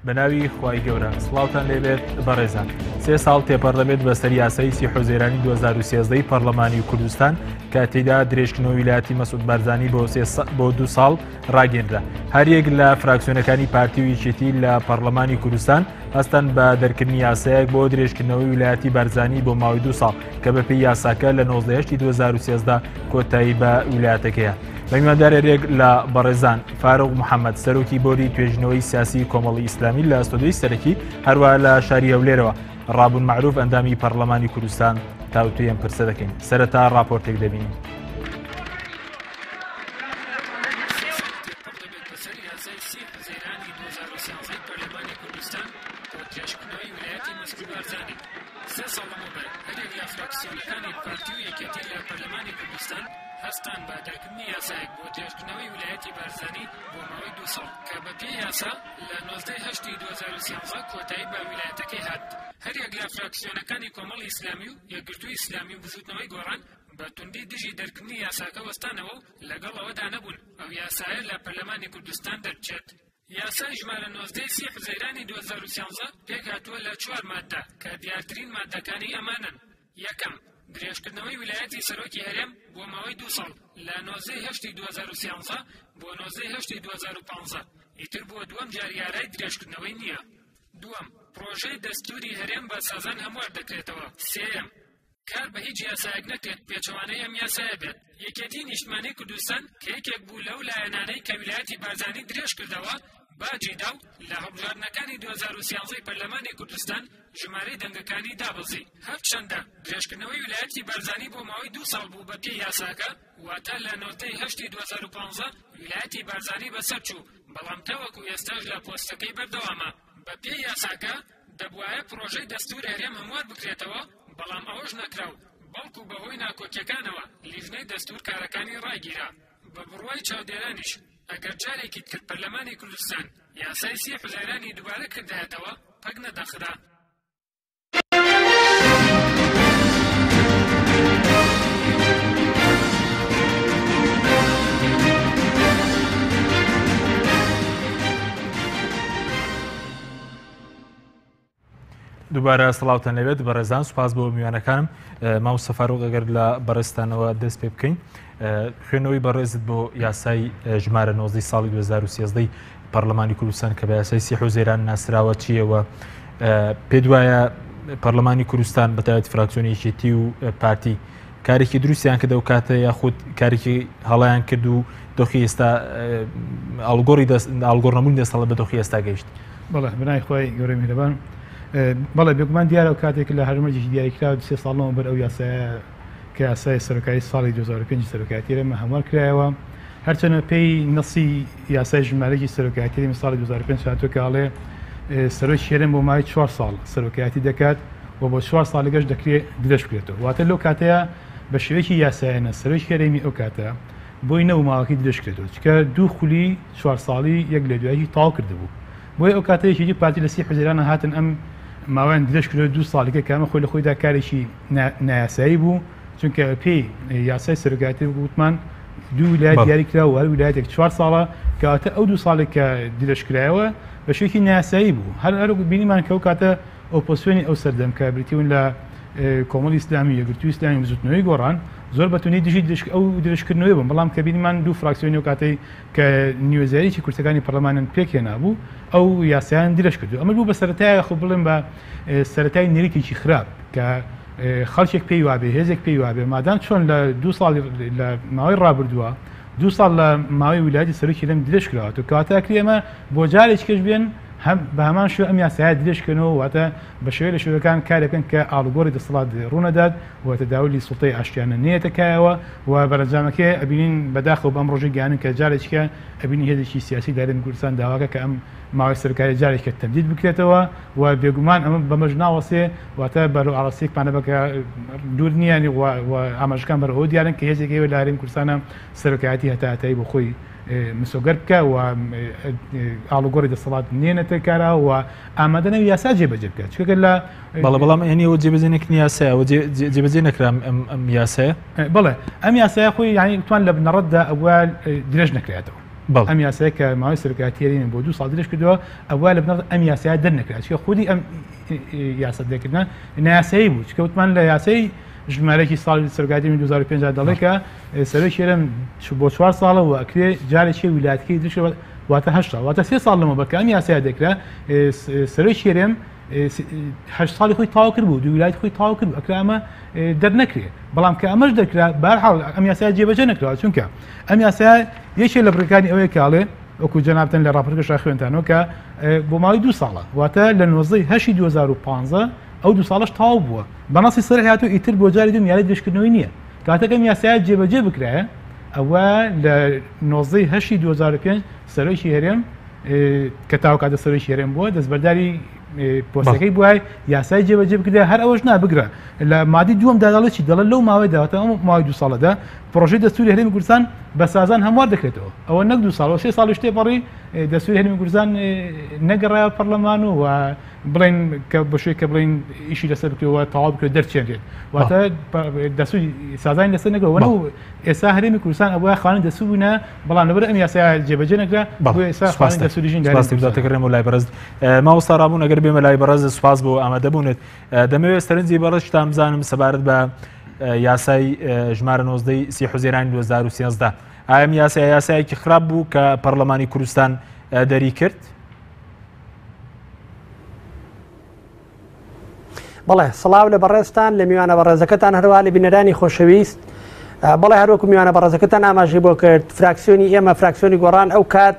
بەناوی خوای گەورە سڵاوتان لێبێت بەڕێزان. 3 ساڵ تێپەڕدەبێت بەسەر یاسای 30 حوزەیرانی 2013 پەرلەمانی کوردستان کە تێیدا درێژکردنەوەی ویلایەتی مەسعود بارزانی بۆ 2 ساڵ ڕاگەیەنرا. هەر یەک لە فراکسیۆنەکانی پارتی و یەکێتی لە پەرلەمانی کوردستان هەستن بە دەرکردنی یاسایەک بۆ درێژکردنەوەی ویلایەتی بارزانی بۆ ماوەی 2 ساڵ کە بەپێی یاساکە لە 19 2013 کۆتایی بە ویلایەتەکەیە. بەمیواندارێک لە بەڕێزان فاروق محەممەد سەرۆکی بۆری توێژنەوەی سیاسی کۆمەڵی ئیسلامی لە ئەستۆدەی سەرەکی هەروە لە شاری هەولێرەوە ڕابوون معروف ئەندامی پەرلەمانی کوردستان تاوتوێم پرسە دەکەین. سەرەتا راپۆرتێک دەبینین. هەستان بە دەرکردنی یاسایەک بۆ درێژکردنەوەی ویلایەتی بارزانی بۆ ماوەی 2 ساڵ کە بەپێی یاسا لە 19 2013 کۆتایی بە ویلایەتەکەی هات. هەر یەک لە فراکسیۆنەکانی کۆمەڵی ئیسلامی و یەکگرتووی ئیسلامی و بزوتنەوەی گۆڕان بە توندی دژی دەرکردنی یاساکە وەستانەوە و لەگەڵ ئەوەدا نەبوون ئەو یاسایە لە پەرلەمانی کوردستان دەربچێت. یاسای ژمارە 19 حوزەیرانی 2013 پێک هاتووە لە 4 مادە کە دیارترین مادەکانی ئەمانن. یەکەم، درێژکردنەوەی ویلایەتی سەرۆکی هەرێم بۆ ماوەی 2 ساڵ لە 19 2013 بۆ 19 2015 ئیتر بۆ دووەم جاریارای درێژکردنەوەی نییە. دووەم، پرۆژەی دەستوری هەرێم بە سازان هەموار دەکرێتەوە. سێەم، کار بە هیچ یاسایەک نەکرێت پێچەوانەی ئەم یاسایە بێت. یەکێتی نیشتمانی کوردستان کە یەکێک بوو لەو لایەنانەی کە ویلایەتی بارزانی درێژ کردەوە باجیدا و لە هەڵبژاردنەکانی 2013 پەرلەمانی کوردستان ژمارەی دەنگەکانی دابەزی. هەرچەندە درێژکردنەوەی ویلایەتی بارزانی بۆ ماوەی 2 ساڵ بوو بەپێی یاساکە واتە لە 19 2015 ویلایەتی بارزانی بەسەر چوو، بەڵام تەوەکو ئێستاش لە پۆستەکەی بەردەوامە. بەپێی یاساکە دەبوایە پرۆژەی دەستوری هەرێم هەموار بکرێتەوە، بەڵام ئەوەش نەکراو، بەڵکو بەهۆی ناکۆکیەکانەوە لیژنەی دەستور کارەکانی ڕاگیرا. بە بڕوای چاودێرانیش ئەگەر جارێکی کرد پەرلەمانی کوردستان یاسای 30 حوزەیرانی دووبارە کردایەتەوە پەک نەدەخرا. دووبارە سڵاوتان لەوێت بەڕێزان، سوپاس بۆ میوانەکانم. مامۆستا فاروق ئەگەر لە بەڕێستانەوە دەست پێ بکەین، خوێنەوەی بەڕێزت بۆ یاسای ژمارە 19 ساڵی 2013 پەرلەمانی کوردستان کە بە یاسای 30 حوزەیران ناسراوە چیەوە؟ پێ دوایە پەرلەمانی کوردستان بەتایبەتی فراکسیۆنی یەکێتی و پارتی کارێکی دروستیان کردە و کاتە یاخود کارێکی هەڵایان کرد و دۆخی ئێستا ئاڵگۆڕنەبوونی دەسەڵات بە دۆخی ئێستا گەیشت؟ بەڵێ بنای خۆی گەورەی میهرەبان، بەڵێ بێگومان دیارە و کاتێک لە هەرمەجێکی دیاریکراوە 3 ساڵەوە بەر ئەو یاسایە کە یاسای سەرۆکایی ساڵی 2005 سەرۆکایەتی ئێمە هەموار کرایەوە. هەرچەندە پێی نەسی یاسای ژمارەیەکی سەرۆکایەتی ساڵی 2005 هاتووە کە ئەڵێ سەرۆکی هەرێم بۆ ماوەی 4 ساڵ سەرۆکایەتی دەکات و بۆ 4 ساڵێکەش دەکرێت درێژ بکرێتەوە. واتە لەو کاتەیە بە شێوەیەکی یاسایانە سەرۆکی هەرێمی ئەو کاتە بۆی نەو ماوەکەی درێژ کرێتەوە، چکە 2 خولی 4 ساڵی یەک لە دوایەکی تاو کردبوو. بۆیە ئەو کاتەیەکی پارتی لە 30 حوزەیرانە هاتن ئەم ماوەیان درێژ کردەوە 2 ساڵێکە کامە خۆی لە خۆیدا کارێکی نایاسایی بوو، چونکە پێی یاسای سەرۆکایەتی وتمان 2 ویلایەت دیاری کراوە و هەر ویلایەتێک 4 ساڵە کەواتە ئەو 2 ساڵێک کە درێژکرایەوە بە شێوەیەکی نایاسایی بوو. هەر بینیمان کە ئەو کاتە ئۆپۆزیسیۆنی ئەو سەردەم کە بریتیون لە کۆمەڵی ئیسلامی یەکگرتووی ئیسلامی بزوتنەوەی گۆڕان زۆر بەتونی دژی ئەو درێژکردنەوەی بوون، بەڵام کە بینیمان 2 فراکسیۆنی و کاتەی کە نیوەزاریی کورسەکانی پەرلەمانن پێکهێنابوو ئەو یاسایان درێژ کردو. ئەمە بوو بە سەرەتایە خۆ بڵێن بە سەرەتای نێریکێکی خراپ کە خەڵکێک پێی وابێ، هێزێک پێی وابێ، مادام چۆن لە 2 ساڵ لە ماوەی ڕابردووە 2 ساڵ لە ماوەی ویلایەتی سەرۆکی هەرێم درێژ کراوەتەوە کەواتە ئەکرێ ئەمە بۆ جارێکیش بێن بە هەمان شێوە ئەم یاسایە درێژکردنەوە واتە بە شێوەیە لە شێوەکان کارێکن کە ئاڵگۆڕی دەسەڵات ڕوونەدات واتە داولی سوڵتەی ئاشتیانە نێتەکایەوە و بەرەنجامەکە ئەبینین بەداخەوە بەم ڕۆژی گیانن کە جارێکە ئەبینی هێزێکی سیاسی دارێن کوردستان داواکە کە ئەم ماوەی سەرکاری جارێکە تەمدید بکرێتەوە و بێگومان ئەمە بەمەژ ناوەسێ واتە بەرەو ئاڵاستێکمانە بکە دوور نییانی و ئاماژەکان بەرەوە دیارن کە هێزێکی لە هەرێمی کوردستانە سەرۆکایەتی هەتاتایی بۆ خۆی مسۆگەر بکە و ئاڵوگۆڕی دەسەڵات نێنێتە کارا و ئامادەنەوەی یاسا جێبەجێ بکات چکە لە بەڵام ئەنیەوە جێبەجێنێکی یاسایەوە جێبەجێ نەکرام ئەم یاسایە؟ بڵێ ئەم یاسایە خۆی یعنی توان لە بنەڕەتدا ئەوە درێژ نەکرێتەوە ئەم یاسایە کە ماوەی سەرۆکایەتیەرێنن بۆ 2 ساڵ درێژ کردەوە ئەوە لە بنەڕ ئەم یاسایە دەرنەکرا چکە خودی ئەم یاسا دەکردن نایاسایی بوو چکە وتمان لە یاسای ژمارەی ساڵی سەرۆکایەتی 2005 دەڵێ کە سەرۆکی هەرێم بۆ 4 ساڵەوە ئەکرێ جارێکی ویلایەتەکەی درێژ واتە 8 ساڵ واتە 3 ساڵ لەمە بەکە ئەم یاسایە دەکرا سەرۆکی هەرێم 8 ساڵی خۆی تاوا کرد بوو دوو ویلایەتی خۆی تاوا کرد ئەکرا ئەمە دەرنەکرێ بەڵام کە ئەمەش دەکرا بەهەرحاڵ ئەم یاسایە جێبەجێ نەکراوە چونکە ئەم یاسایە یەکێک لە بڕەکانی ئەوەیە کاڵێ وەکو جەنابتەن لە ڕاپۆرتەکەشا خوێنتانەوە کە بۆ ماوەی 2 ساڵە واتە لە 19 2015 ئەو 2 ساڵش تاو بووە بەناسی سەر هاتوو ئیتر بۆ جاری دوم یاری درێژکردنەوەی نییە کاتەکەم یاسایە جێبەجێ بکرایە ئەوە لە 19 2005 سەرۆکی هەرێم کە تاو کاتە سەرۆکی هەرێم بووە دەستبەرداری پۆستەکەی بووای یاسای جێبەجێ بکرێ هەر ئەوەش نابگرە لە مادی دووەم داداڵێکی دەڵێ لەو ماوەیدا ئەم ماوەی 2 ساڵەدا پرۆژەی دەستوری هەرێمی کوردستان بە سازان هەموار دەکرێتەوە ئەوە نەک 2 ساڵ 3 ساڵ تێپەڕی دەستوری هەرێمی کوردستان نەگەڕایە پەرلەمان و بڵێن کە بەشێ کە بڵین ئیشی لەسەر بکرێەوە تەواو بکرێت دەرچێنرێت واتە دەسوی سازانی لەسەر نەگەوە و ئێستا هەرێمی کوردستان ئەوە خانە دەسوو بوونە بەڵام لەبەر ئەم یاسایە جێبەجێ نەکرا بۆ ئێستا خانە دەسوریژین دەکەڕێم و لای بەرز ماوەستا ڕابوون ئەگەر بێمە لای بەڕێز سوپاس بۆ ئامادەبوونت دەمەوێت سەرنجی بەڕێشتان بزانم سەبارەت بە یاسای ژمارە 19 سی حوزێرانی 2013 ئایا یاسایەکی خراپ بوو کە پەرلەمانی کوردستان دەری کرد؟ بەڵێ سڵاو لە بەڕێستان لە میوانە بەڕێزەکەتان هەروە لە بینەرانی خۆشەویست بەڵێ هەروەکو میوانە بەڕێزەکەتان ئاماژەی بۆ کرد فراکسیۆنی ئێمە فراکسیۆنی گۆڕان ئەو کات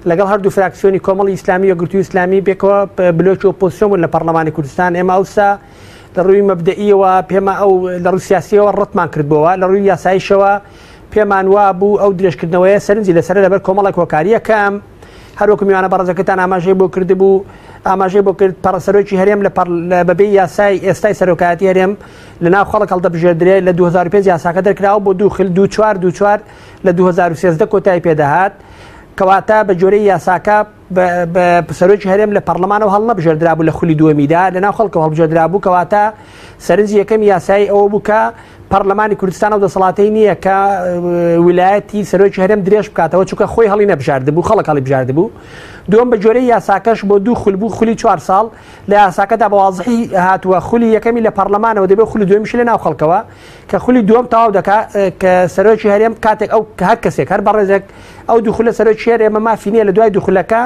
لەگەڵ هەردوو فراکسیۆنی کۆمەڵی ئیسلامی و گرتووی ئیسلامی بێکەوە بلۆکی ئۆپۆزیسیۆن بوون لە پەرلەمانی کوردستان ئێمە ئەوسا لە ڕووی مەبدەئیەوە پێمە ئەو لە ڕووی سیاسیەوە ڕەتمان کردبەوە لە ڕووی یاساییشەوە پێمان وا بوو ئەو درێژکردنەوەیە سەرنجی لەسەر لەبەر کۆمەڵێک هۆکاریەکەم هەروەکو میوانە بەڕێزەکەتان ئاماژەی بۆ کردبوو ئاماژەی بۆ کرد سەرۆکی هەرێم لە بەبێ یاسای ئێستای سەرۆکایەتی هەرێم لە ناو خەڵک هەڵدەبژێردرێت لە 2005 یاساکە دەرکراوە بۆ 2 لە 2013 کۆتایی پێدەهات کەواتە بە جۆرەی یاساکە بە سەرۆکی هەرێم لە پەرلەمانەوە هەڵ نەبژێردرا بوو لە خولی دووەمیدا لە ناو خەڵکەوە هەڵبژێردرا بوو کەواتە سەرنجی یەکەم یاسایی ئەوە بوو کە پەرلەمانی کوردستان و دەسەڵاتەی نییە کە ویلایەتی سەرۆکی هەرێم درێژ بکاتەوە چونکە خۆی هەڵی نەبژاردبوو خەڵک هەڵی بژاردبوو دووەم بە جۆرەی یاساکەش بۆ 2 خول بوو خولی 4 ساڵ لە یاساکەدا بە واضحی هاتووە خولی یەکەمی لە پەرلەمانەوە دەبێت خولی دووەمیش لە ناو خەڵکەوە کە خولی دووەم تەواو دەکات کە سەرۆکی هەرێم کاتێک ئەو هەر کەسێک هەر بەڕێزێک ئەو 2 خولە سەرۆکی هەرێمە مافی نییە لە دوای 2 خولەکە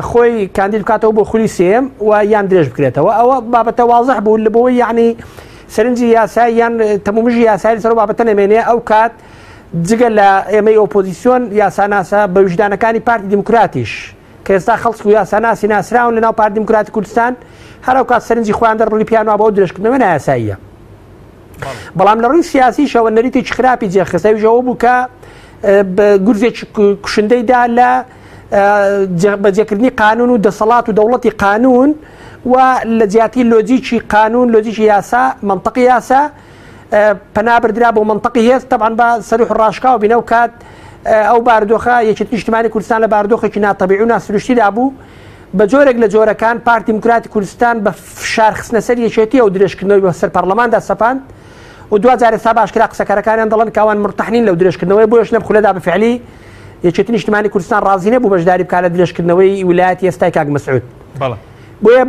خۆی کاندید بکاتەوە بۆ خولی سێم و یان درێژ بکرێتەوە ئەوە بابەتە واضح بوو لە بۆی یعنی سەرنجی یاسایی یان تەمومژی یاسایی لەسەر بابەتە نەمێنێ ئەو کات جگە لە ئێمەی ئۆپۆزیسیۆن یاساناسە بە وجدانەکانی پارتی دیموکراتیش کە ئێستا خەڵک و یاساناسی ناسراون لەناو پارتی دیموکراتی کوردستان هەر ئەو کات سەرنجی خۆیان دەڕڵی پیانەوە بۆ درێژکردنەوە نایاساییە بەڵام لە ڕووی سیاسیشەوە نەریتێکی خراپی جێخستەویژەوە بوو کە گورزێکی کوشندەیدا لە بەجێکردنی قانون و دەسەڵات و دەوڵەتی قانون و لە جیاتی لۆجیکی قانون لۆجیکی یاسا منطقی یاسا پەنابردرا بۆ منطقی هێز طبعا بە سەروح ڕاشکاو بینە و کات ئەو باردۆخە یەکێتی نیشتیمانی کوردستان لە باردۆخێکی ناتەبیعی و ناسروشتیدا بوو بە جۆرێک لە جۆرەکان پارتی دیموکراتی کوردستان بە فشار خستنە سەر یەکێتی ئەو درێژکردنەوەی بە سەر پەرلەماندا سەپاند و دوجار ئێستا باشکرا قسەکەرەکانیان دەڵێن کاوان مرتەحنین لەو درێژکردنەوەی بۆیش لەم خولەدا بەفعلی یەکێتی نیشتیمانی کوردستان ڕازی نەبوو بەشداری بکات لە درێژکردنەوەی ویلایەتی ئێستای کاک مەسعود بۆیە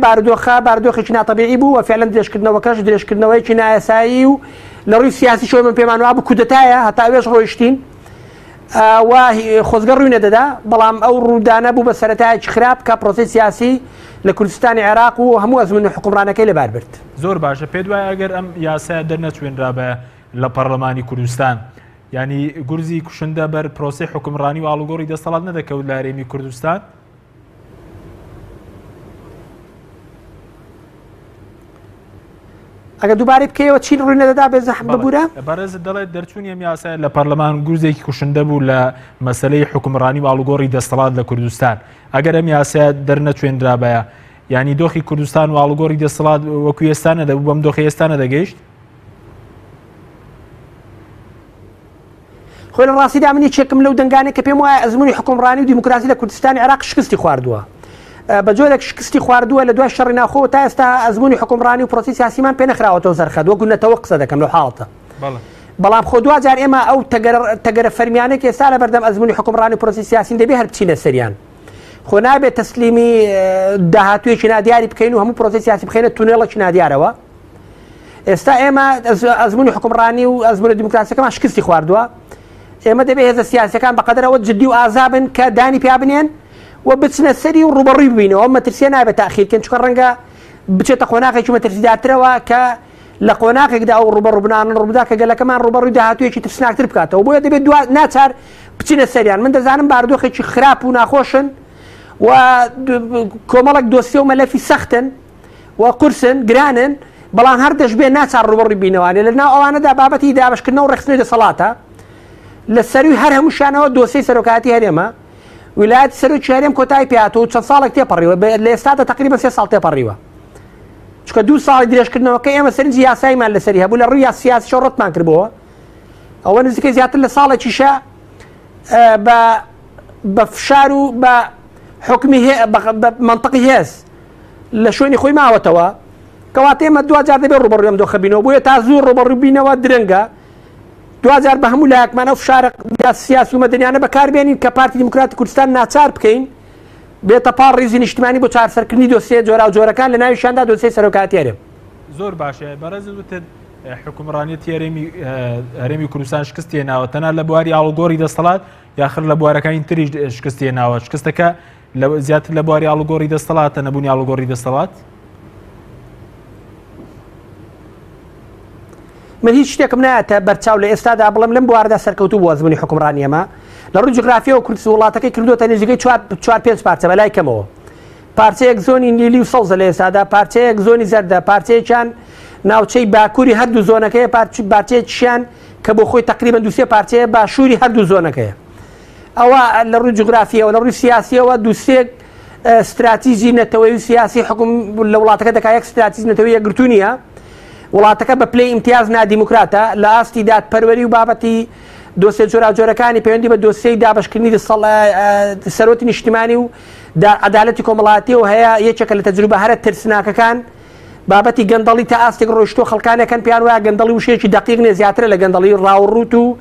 باردۆخێکی ناتەبیعی بوو و فعلا درێژکردنەوەکەش درێژکردنەوەیکی نایاسایی و لە ڕووی سیاسی شۆی من پێمان وابوو کودەتایە هەتا ئێوێش ڕۆیشتین و خۆزگە ڕووی نەدەدا بەڵام ئەو ڕوودانە بوو بە سەرەتایەکی خراپ کە پرۆسەی سیاسی لە کوردستانی عێراق و هەموو ئەزمون حکومڕانەکەی لەبار برد زۆر باشە پێت وایە ئەگەر ئەم یاسایە دەرنەچوێنرا بە لە پەرلەمانی کوردستان ینی گورزی کوشندە بەر پرۆسەی حکومڕانی و ئاڵوگۆڕی دەسەڵات نەدەکەوت لە هەرێمی کوردستان ئەگە دووبارەی بکەیەوە چین ڕووی نەدەدا بێ زەحمە ببوورە بەڕێزت دەڵێت دەرچوونی ئەم یاسایە لە پەرلەمان گورزێکی کوشندە بوو لە مەسەلەی حکومڕانی و ئاڵوگۆڕی دەسەڵات لە کوردستان ئەگەر ئەم یاسایە دەرنەچوێنرا بەیە ینی دۆخی کوردستان و ئاڵوگۆڕی دەسەڵات وەکو ئێستا نەدەبوو بەم دۆخی ئێستا نەدەگەیشت خۆی لە ڕاستیدا منی چێکم لەو دەنگانێک کە پێم وایە ئەزمموی حکومڕانی و دیموکراسی لە کوردستانی عێراق شکستی خواردووە بە جۆرێک شکستی خواردووە لە دوای شەڕی ناوخۆوە تا ئێستا ئەزمموی حکومڕانی و پرۆسی سیاسیمان پێ نەخراوەتەوە زەرخەت وەکو نەتەوە قسە دەکەم لەو حاڵەتە بەڵام خۆ دوجار ئێمە ئەو تەگەرە فەرمیانێک ئێستا لە بەردەم ئەزمموی حکومڕانی پرۆسی سیاسین دەبێ هەر بچینە سەریان خۆ نابێت تەسلیمی داهاتوویەکی نادیاری بکەین و هەموو پرۆسی سیاسی بخێنە تونێڵێکی نادیارەوە. ئێستا ئێمە ئەزمموی حکومڕانی و ئەزمموی دیموکراسیەکەمان شکستی خواردووە. ئێمە دەبێت هێزە سیاسەکان بەقەدرەوە جددی و ئازابن کە دانی پیا بنێن و بچنە سەری و ڕوبەڕووی ببینەوە. مەترسیە نابێت تاخیرکەن چکە ڕەنگە بچێتە قۆناغێکی مەترسیدارترەوە کە لە قۆناغێکدا ئەو ڕوبەڕووبنان ڕوودا کە گەلەکەمان ڕوبەڕووی داهاتوویەکی ترسناکتر بکاتەوە بۆیە دەبێت ناچار بچینە سەریان. من دەزانم باردۆخێکی خراپ و ناخۆشن و کۆمەڵک دۆسیە و مەلەفی سەختن و قورسن گرانن بەڵام هەر دەشبێ ناچار ڕوبەڕووی بینەوانێ لە ناو ئەوانەدا بابەتی دابشکردنەوە و ڕێخستنەوەی دەسەڵاتە لە سەروی هەر هەمووشانەوە دۆسیی سەرۆکاتی هەرێمە ویلایەتی سەرۆکی هەرێم کۆتایی پێهاتەوە و چەند ساڵێک تێپەڕیوە لە ئێستادا تقریبا 3 ساڵ تێپەڕیوە چکە 2 ساڵی درێژکردنەوەکە ئێمە سەرنجی یاساییمان لەسەری هەبوو لە ڕووی سیاسی ڕەتمان کردبەوە ئەوە نزیکەی زیاتر لە ساڵێکیشە بە فشار و بە حکمی منطقی هێز لە شوێنی خۆی ماوەتەوە کەواتە ئێمە دوجار دەبێت ڕوبەڕووی ئەم دۆخەبینەوە بۆیە تا زوو ڕوبەڕووی بینەوە درەنگە دوجار بە هەموو لایەکمانە و فشارە سیاسی و مەدەنیانە بەکاربێنین کە پارتی دیموکراتی کوردستان ناچار بکەین بێتە پاڵ ڕێزی نیشتیمانی بۆ چارەسەرکردنی دۆسیە جۆرا و جۆرەکان لە ناویشاندا دۆسیی سەرۆکاتی هەرێم. زۆر باشە بەڕێزت وتت حکومڕانیەتی هەرێمی کوردستان شکست هێناوە تەنها لە بواری ئاڵگۆڕی دەسەڵات یاخر لە بوارەکانی تریش شکست هێناوە شکستەکە زیاتر لە بواری ئاڵگۆڕی دەسەڵاتە نەبوونی ئاڵگۆڕی دەسەڵات. من هیچ شتێکم نایەتە بەرچاو لە ئێستادا بڵم لەم بواردا سەرکەوتوو بۆ ئەزمموی حکومڕانی ئێمە لە ڕووی جوگرافیە و کوردستان وڵاتەکەی کردوتە نزیکەی 4-5 پارچە بەلای کەمەوە پارچەیەک زۆنی نیلی و سەوزە لە ئێستادا پارچەیەک زۆنی زەردە پارچەیەکیان ناوچەی باکووری هەردوو زۆنەکەیە پارچەیەکیان کە بۆ خۆی تقریبا دووسێ پارچەیە باشووری هەردوو زۆنەکەیە. ئەوە لە ڕووی جوگرافیەوە لە ڕووی سیاسیەوە دووسێک استراتیژی نەتەوەی و سیاسی حکوم لە وڵاتەکە دەکات یەک استراتیژی نەتەوەی یەکگرتوو نییە وڵاتەکە بە پلەی ئیمتیاز نادیموکراتە لە ئاستی دادپەروەری و بابەتی دۆسیە جۆراوجۆرەکانی پەیوەندی بە دۆسیەی دابشکردنی سەرۆتی نیشتیمانی و عەدالەتی کۆمەڵایەتی و هەیە یەکێکە لە تەجروبە هەرە ترسناکەکان بابەتی گەندەڵی تا ئاستێک ڕۆیشتۆ خەڵکانێکەکەن پیان وایە گەندەڵی وشەیەکی دەقیق نێ زیاترە لە گەندەڵی ڕاوڕوت و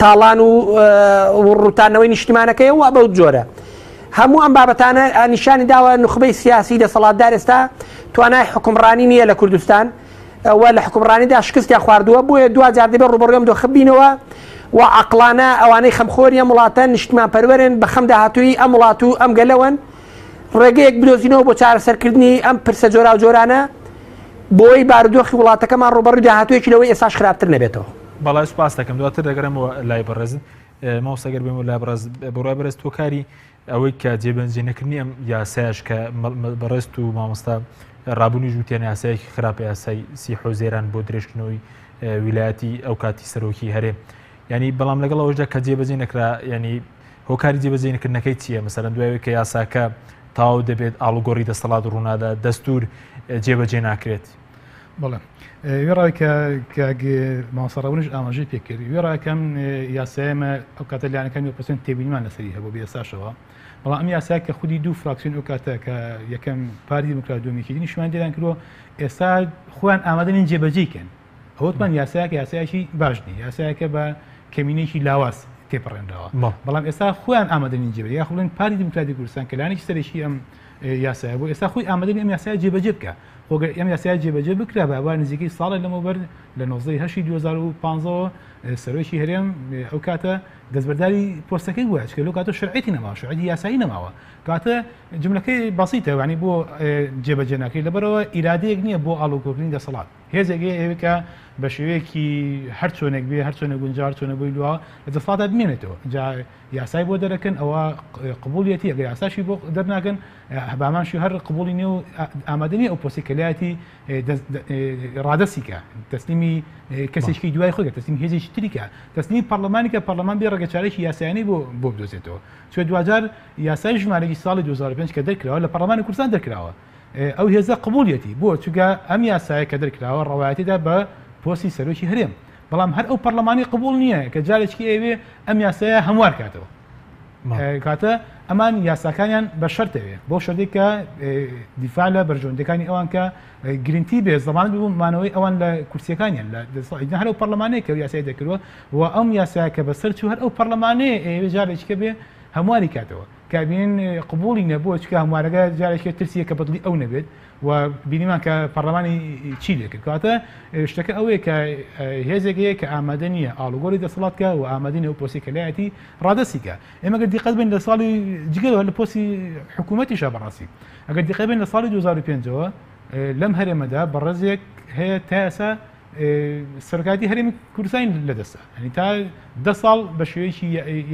تاڵان و ڕوتانەوەی نیشتیمانەکەی و بەو جۆرە هەموو ئەم بابەتانە نیشانی داوە نخبەی سیاسی دەسەڵاتدار ئێستا توانای حکومڕانی نییە لە کوردستان و لە حکومڕانیدا شکستیان خواردووە بۆیە دوجار دەبێت ڕوبەڕووی ئەم دۆخەبینەوە و عەقڵانە ئەوانەی خەمخۆری ئەم وڵاتە نیشتمان پەروەرن بە خەم داهاتووی ئەم وڵات و ئەم گەلەوەن ڕێگەیەک بدۆزینەوە بۆ چارەسەرکردنی ئەم پرسە جۆرا و جۆرانە بۆی بارودۆخی وڵاتەکەمان ڕوبەڕووی داهاتوویەکی لەوەی ئێستاش خراپتر نەبێتەوە. بەڵای سوپاس دەکەم دواتر دەگەڕێمەوە لای بەڕێزت ماوەسەگەر بێمە لای بەڕای بەڕێز تۆ کاری ئەوەی کە جێبەجێنەکردنی ئەم یاسایش کە بەڕێست و مامۆستا ڕابوونی ژووتیان یاسایەکی خراپە یاسای سی حوزێران بۆ درێژکردنەوەی ویلایەتی ئەو کاتی سەرۆکی هەرێم ینی بەڵام لەگەڵ ئەوەشدا کە جێبەجێ نەکرا ینی هۆکاری جێبەجێنەکردنەکەی چییە مەسەرەن دوایەوەی کە یاساکە تاو دەبێت ئاڵوگۆڕی دەسەڵات ڕوونادا دەستور جێبەجێ ناکرێت. بەڵێ وێڕای کە ماسەڕەونش ئاماژەی پێکرد وێڕاکەم یاسایمە ئەو کاتە لایەنەکانی پرسنت تێبینیمان لەسەری هەبوو بە ئێستاشەوە بەڵام ئەم یاسا کە خودی دوو فراکسیۆن ئەو کاتە کە یەکەم پارتی دیموکرات دومیەکی نیشمان دیران کردووە ئێستا خۆیان ئامادەنین جێبەجێکەن ئەوتمان یاسایەکە یاسایەکی باش نی یاسایەکە بە کەمینێکی لاواز تێپەڕێنراوە بەڵام ئێستا خۆیان ئامادەنین جێبەجێ یا خۆڵێن پارتی دیموکراتی کوردستان کە لایەنێکی سەرەکی ئەم یاسایە بۆ ئێستا خۆی ئامادەنی ئەم یاسایە جێبەجێ بکە خۆگە ئەم یاسایە جێبەجێ بکرا بە ئەوە نزیکەی ساڵێک لەمەوبەر لە 2015 سەرۆکی هەرێم ئەو کاتە دەستبەرداری پۆستەکەی بووە چکە لەو کاتە شەرعەتی نەماوە شەرعەتی یاسایی نەماوە کاتە جملەکەی بەسیتە وانی بۆ جێبەجێ ناکەی لەبەرەوە ئیرادەیەک نییە بۆ ئاڵوگۆڕینی دەسەڵات هێزێکی ئێوە کە بە شێوەیەکی هەر چۆنێک بێ هەر چۆنە گونجار چۆنە بۆی لووە لە دەسەڵاتە بمێنێتەوە جا یاسای بۆ دەرەکەن ئەوە قبولیەتی ئەگەر یاساشی بۆ دەرناکەن هەبامانشی هەر قبولی نێ و ئامادەنی ئەو پۆستیکەلایەتی ڕادەسیکە تەسلیمی کەسێکی دوای خۆی تەسلیم هێزێکی تریکە تەسلیمی پەرلەمانی کە پەرلەمان بێ ڕێگەچارێکی یاسایانی بۆ بدۆزێتەوە چۆ دوجار یاسای ژمارەی ساڵی 2005 کە دەرکراوە لە پەرلەمانی کوردستان دەرکراوە ئەو هێزە قبولیەتی بۆ چووکە ئەم یاسایە کە دەرکراوە ڕەوایەتیدا بە پۆستی سەرۆکی هەرێم، بەڵام هەر ئەو پەرلەمانی قبول نییە کە جارێکی ئەوێ ئەم یاسایە هەموار کاتەوە. کاتە ئەمان یاساکانیان بە شەرتەوێ بۆ شەردێک کە دیفاع لە بەرژەوەندەکانی ئەوان کە گرنگی بێ زەمان ببوومانەوەی ئەوان لە کورسیەکانیان لە هەر ئەو پەرلەمانەیە کە یاسای دەکردووە و ئەم یاسایە کە بەسەر چوو هەر ئەو پەرلەمانەیە ئێوە جارێککە بێ هەمواری کاتەوە کابین قبولی نەبووە چکە هەموارەکە جارێکێ ترسیە کە بەدڵی ئەو نەبێت و بینیمان کە پەرلەمانی چی دەکرد کاتە شتەکە ئەوەیە کە هێزێکەیە کە ئامادە نییە ئاڵوگۆری دەسەڵاتکە و ئامادەینە و پۆسی کەلایەتی ڕادەسیکە ئێمەگەر دیقەت بین لە ساڵی جگەوە لە پۆسی حکوومەتیشە بەڕاستی ئەگەر دیقەت بین لە ساڵی 2005ەوە لەم هەرێمەدا بەڕێزێک هەیە تا ئێستا سەرکاتی هەرێمی کوردستانی لەدەستە هەنی تا 10 ساڵ بە شێوەیەکی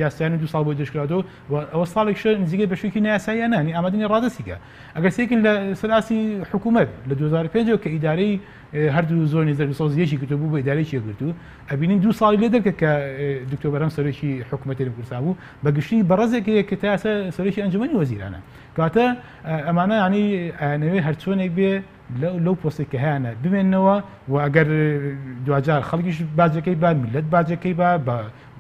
یاسایانە 2 ساڵ بۆ دەشکراتەوە و ئەوە ساڵێکش نزیگە بە شوێکی نایاساییانە هەنی ئامادەنی ڕادەسیکە ئەگەر سێکن لە سەراسی حکوومەت لە 2005 کە ئیدارەی هەردوو زۆر نێزەرسۆزیەکی کردو بوو بە ئیدارەیەکی گرتو ئەبینین 2 ساڵی لێ دەکە کە دکتۆر بەرهەم سەرۆکی حکوومەتی لە کوردستان بوو بە گشتی بەڕێزێکەیە کە تا ئێستا سەرۆکی ئەنجومەنی وەزیرانە کاتە ئەمانە ینی ئەنەوەی هەرچۆنێک بێ لەو پۆستی کە هیانە بمێنەوە و ئەگەر دوجار خەڵکیش باجەکەی با میلەت باجەکەی بە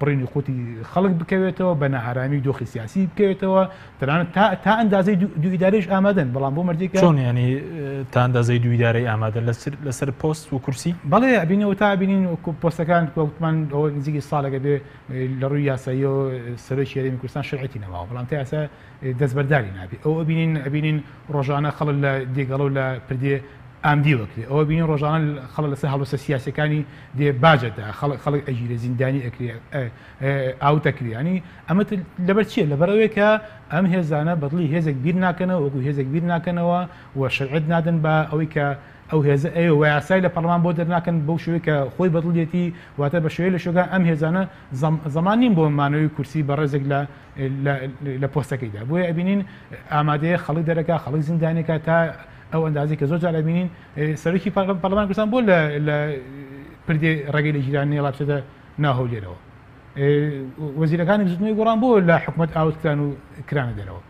بڕینی قوتی خەڵک بکەوێتەوە بە نەئارامی دۆخی سیاسی بکەوێتەوە تەنانەت تا ئەندازەی دوو ئیدارەیش ئامادەن بەڵام بۆ مەردێکە چۆن ینی تا ئەندازەی دوو ئیدارەی ئامادە لەسەر پۆست و کورسی بەڵێ ئەبینەوە تا بینین پۆستەکان وەکوتمان ئەوە نزیکی ساڵەکە بێ لە ڕووی یاسایی و سەرۆکی هەرێمی کوردستان شەرعەتی نەماوە بەڵام تا ئێستا دەستبەرداری نابێت ئەوە ئەبینین ڕۆژانە خەڵک لە دێگەڵە و لە پردێ ئامدی وەکرێ ئەوە بینین ڕۆژانە خەڵک لەسەر هەڵوەسە سیاسەکانی دێ باجەدا خەڵک ئەژیرە زیندانی ئەکرێ ئاوتەکرێ ینی ئەمە لەبەر چییە لەبەرەوەی کە ئەم هێزانە بەدڵی هێزێک بیر ناکەنەوە وەکو هێزێک بیر ناکەنەوە و شەرعەت نادەن بە ئەوەی کە ئەو هێزە ئەوە و یاسای لە پەرلەمان بۆ دەرناکەن بەو شوەیە کە خۆی بەدڵێتی واتە بە شوێ لە شوگان ئەم هێزانە زەمان نین بۆ مانەوەی کورسی بەڕێزێک لە پۆستەکەیدا بۆیە ئەبینین ئامادەیە خەڵک دەرەکە خەڵک زیندانێکە تا ئەو ئەندازی کە زۆر جار ئەبینین سەرۆکی پەرلەمان کوردستان بۆ لە پردێ ڕێگەی لە ژیرانی نێڵابچێتە ناهەولێرەوە وەزیرەکانی بزنەوەی گۆڕان بۆ لە حکوومەت ئاوتکران و کرانە دەرەوە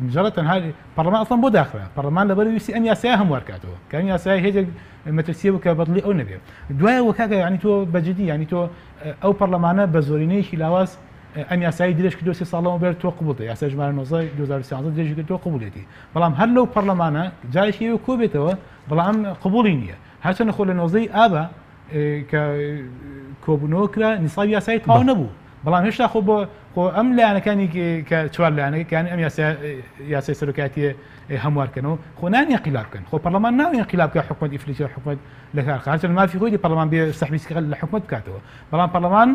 مجرد تەنها پەرلەمان ئەسڵان بۆ داخرا پەرلەمان لەبەر ویستی ئەم یاسایە هەموار کاتەوە کە ئەم یاسایە هێزێک مەترسیە بوو کە بەدڵی ئەو نەبێت دوایەوە کاکە ینی تۆ بەجددی ینی تۆ ئەو پەرلەمانە بە زۆرینەیەکی لاواز ئەم یاسایی درێژ کردو 3 ساڵەوە بێت تۆ قبولتە یاسای ژمارە 19 2013 درێژ کرد تۆ قبولێتی بەڵام هەر لەو پەرلەمانە جارێکی ئێوە کۆ بێتەوە بەڵام قبولی نییە هەرچەندە خۆ لە 19 ئابە کە کۆبوونەوە کرا نیساب یاسایی تاو نەبوو بەڵام هێشتا خۆ بۆ ئەم لایەنەکانی کە چوار لایەنەکەیان ئەم یاسای سەرۆکایەتی هەموارکەنەوە خۆ نانی انقلاب بکەن خۆ پەرلەمان ناوی انقلاب بکە حکومەت ئیفلیتی حکومەت لە کار خارج مافی خۆی پەرلەمان بێ سەحبیسکە لە حکومەت بکاتەوە بەڵام پەرلەمان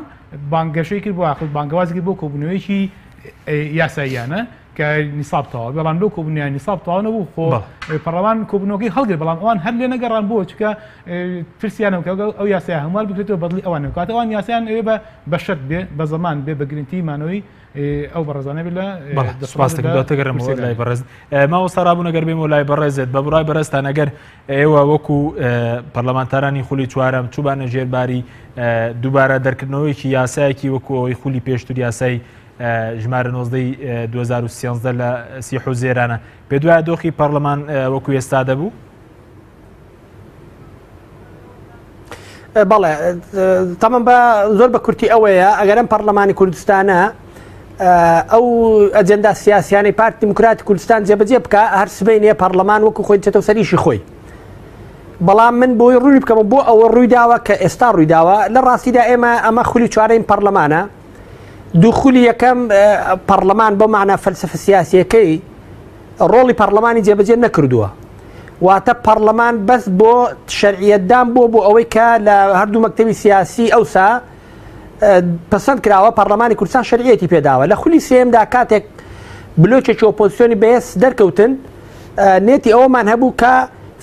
بانگەشەی کرد بۆ ئاخر بانگەوازی بۆ کۆبوونەوەیەکی یاساییانە کە نیساب تاوە بەڵام لەو کۆبوونیان نیساب تاوە نەبوو خۆ پەرلەمان کۆبوونەوەکەی هەڵگرت بەڵام ئەوان هەر لێ نەگەڕان بۆ چکە ترسیانەوە کە ئەو یاسای هەموار بکرێتەوە بەدڵی ئەوانە کاتە ئەوان یاسایان ئەوێ بە شەرت بێ بە زەمان بێ بە گرنگی مانەوەی ئەو بەڕێزانە بێت لە سپاسگەڕێمەوە لای بەڕێز ماوە سەرابوون ئەگەر بێمەوە لای بەڕێزێت بە بڕای بەڕێستان ئەگەر ئێوە وەکو پەرلەمانتارانی خولی چوارەم چوبانە ژێرباری دووبارە دەرکردنەوەیکی یاسایەکی وەکو ئەوەی خولی پێشتر یاسای ژمارە 19 2013 لە سی حوزێرانە پێ دوایە دۆخی پەرلەمان وەکو ئێستا دەبوو بەڵێ تەمەن بە زۆر بە کورتی ئەوەیە ئەگەرم پەرلەمانی کوردستانە ئەو ئەجەندا سیاسیانەی پارتی دیموکراتی کوردستان جێبەجێ بکە هەر سبەینێ پەرلەمان وەکو خۆی چێتەوە سەریشی خۆی بەڵام من بۆی ڕووی بکەم بۆ ئەوە ڕوویداوە کە ئێستا ڕوویداوە لە ڕاستیدا ئەمە خولی چوارەی پەرلەمانە دوو خولی یەکەم پەرلەمان بۆ معنە فەلسفە سیاسیەکەی ڕۆڵی پەرلەمانی جێبەجێ نەکردووە واتە پەرلەمان بەس بۆ شەرعیەتدان بۆ ئەوەی کە لە هەردوو مەکتەبی سیاسی ئەوسا پەسەند کراوە پەرلەمانی کوردستان شەرعیەتی پێداوە لە خولی سێمدا کاتێک بلۆکێکی ئۆپۆزیسیۆنی بەهێز دەرکەوتن نێتی ئەوەمان هەبوو کە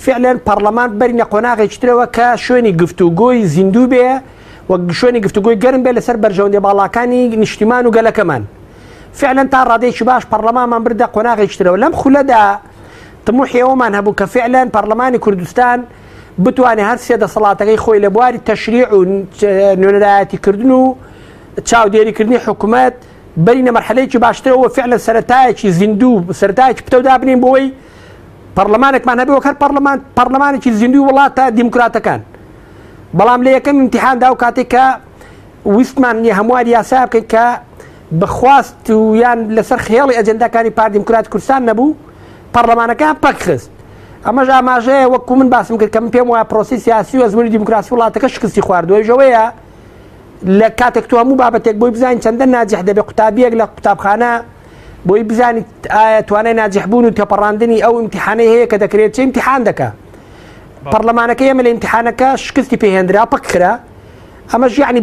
فعلەن پەرلەمان بەرینە قۆناغێکی ترەوە کە شوێنی گفتوگۆی زیندوو بێ وەک شوێنی گفتوگۆی گەرم بێ لەسەر بەرژەوەندی باڵاکانی نیشتیمان و گەلەکەمان فعلەن تا ڕادێکی باش پەرلەمانمان بردە قۆناغێکی ترەوە لەم خولەدا طموحی ئەومان هەبوو کە فعلەن پەرلەمانی کوردستان بتوانێت هەر سێ دەسەڵاتەکەی خۆی لە بواری تەشریع و نوێنەرایەتیکردن و چاودێریکردنی حکوومەت بەرینە مەرحەلەیەکی باشترەوە فعلەن سەرەتایەکی زیندوو سەرەتایەکی پتەودا بنین بۆەوەی پەرلەمانێکمان هەبێ وەک هەر پەرلەمانێکی زیندوی وڵاتە دیموکراتەکان بەڵام لە یەکەم ئیمتیحاندا و کاتێک کە ویستمان هەمواری یاسا بکەین کە بخواست و یان لەسەر خێڵی ئەجەنداکانی پارتی دیموکراتی کوردستان نەبوو پەرلەمانەکان پەکخست ئەمەش ئاماژەیە وەکو من باسم کرد کە من پێم وایە پرۆسی سیاسی و ئەزموونی دیموکراسی وڵاتەکە شکستی خواردووە ژەوەیە لە کاتێک تو هەموو بابەتێک بۆی بزانین چەندە ناجح دەبێت قوتابیەک لە قوتابخانە بۆی بزانیت ئایا توانای ناجحبوون و تێپەڕاندنی ئەو ئیمتیحانەی هەیە کە دەکرێت چه ئیمتیحان دەکا پەرلەمانەکە ئێمە لە ئیمتیحانەکە شکستی پێهێنرا پەکخرا ئەمەش یعنی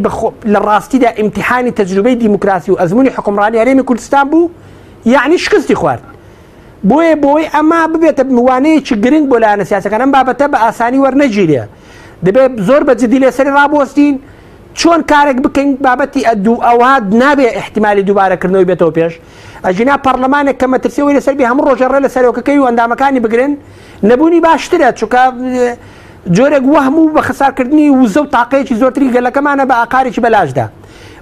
لە ڕاستیدا ئیمتیحانی تەجروبەی دیموکراسی و ئەزموونی حکومڕانی هەرێمی کوردستان بوو یعنی شکستی خوارد بۆی ئەمە ببێتە موانەیەکی گرنگ بۆ لایەنە سیاسەکان ئەم بابەتە بە ئاسانی وەرنەگیرێ دەبێت زۆر بە جددی لێسەری ڕابوەستین چۆن کارێک بکەین بابەتی ئەوها نابێ احتیمالی دووبارەکردنەوەی بێتەوە پێش ئەژینا پەرلەمانێک کە مەترسیەوەی لەسەر بێ هەموو ڕۆژە ڕێ لە سەرۆکەکەی و ئەندامەکانی بگرن نەبوونی باشترە چونکە جۆرێک وەهم و بە خەسارکردنی وزە و تاقەیەکی زۆرتری گەلەکەمانە بە ئاقارێکی بەلاشدا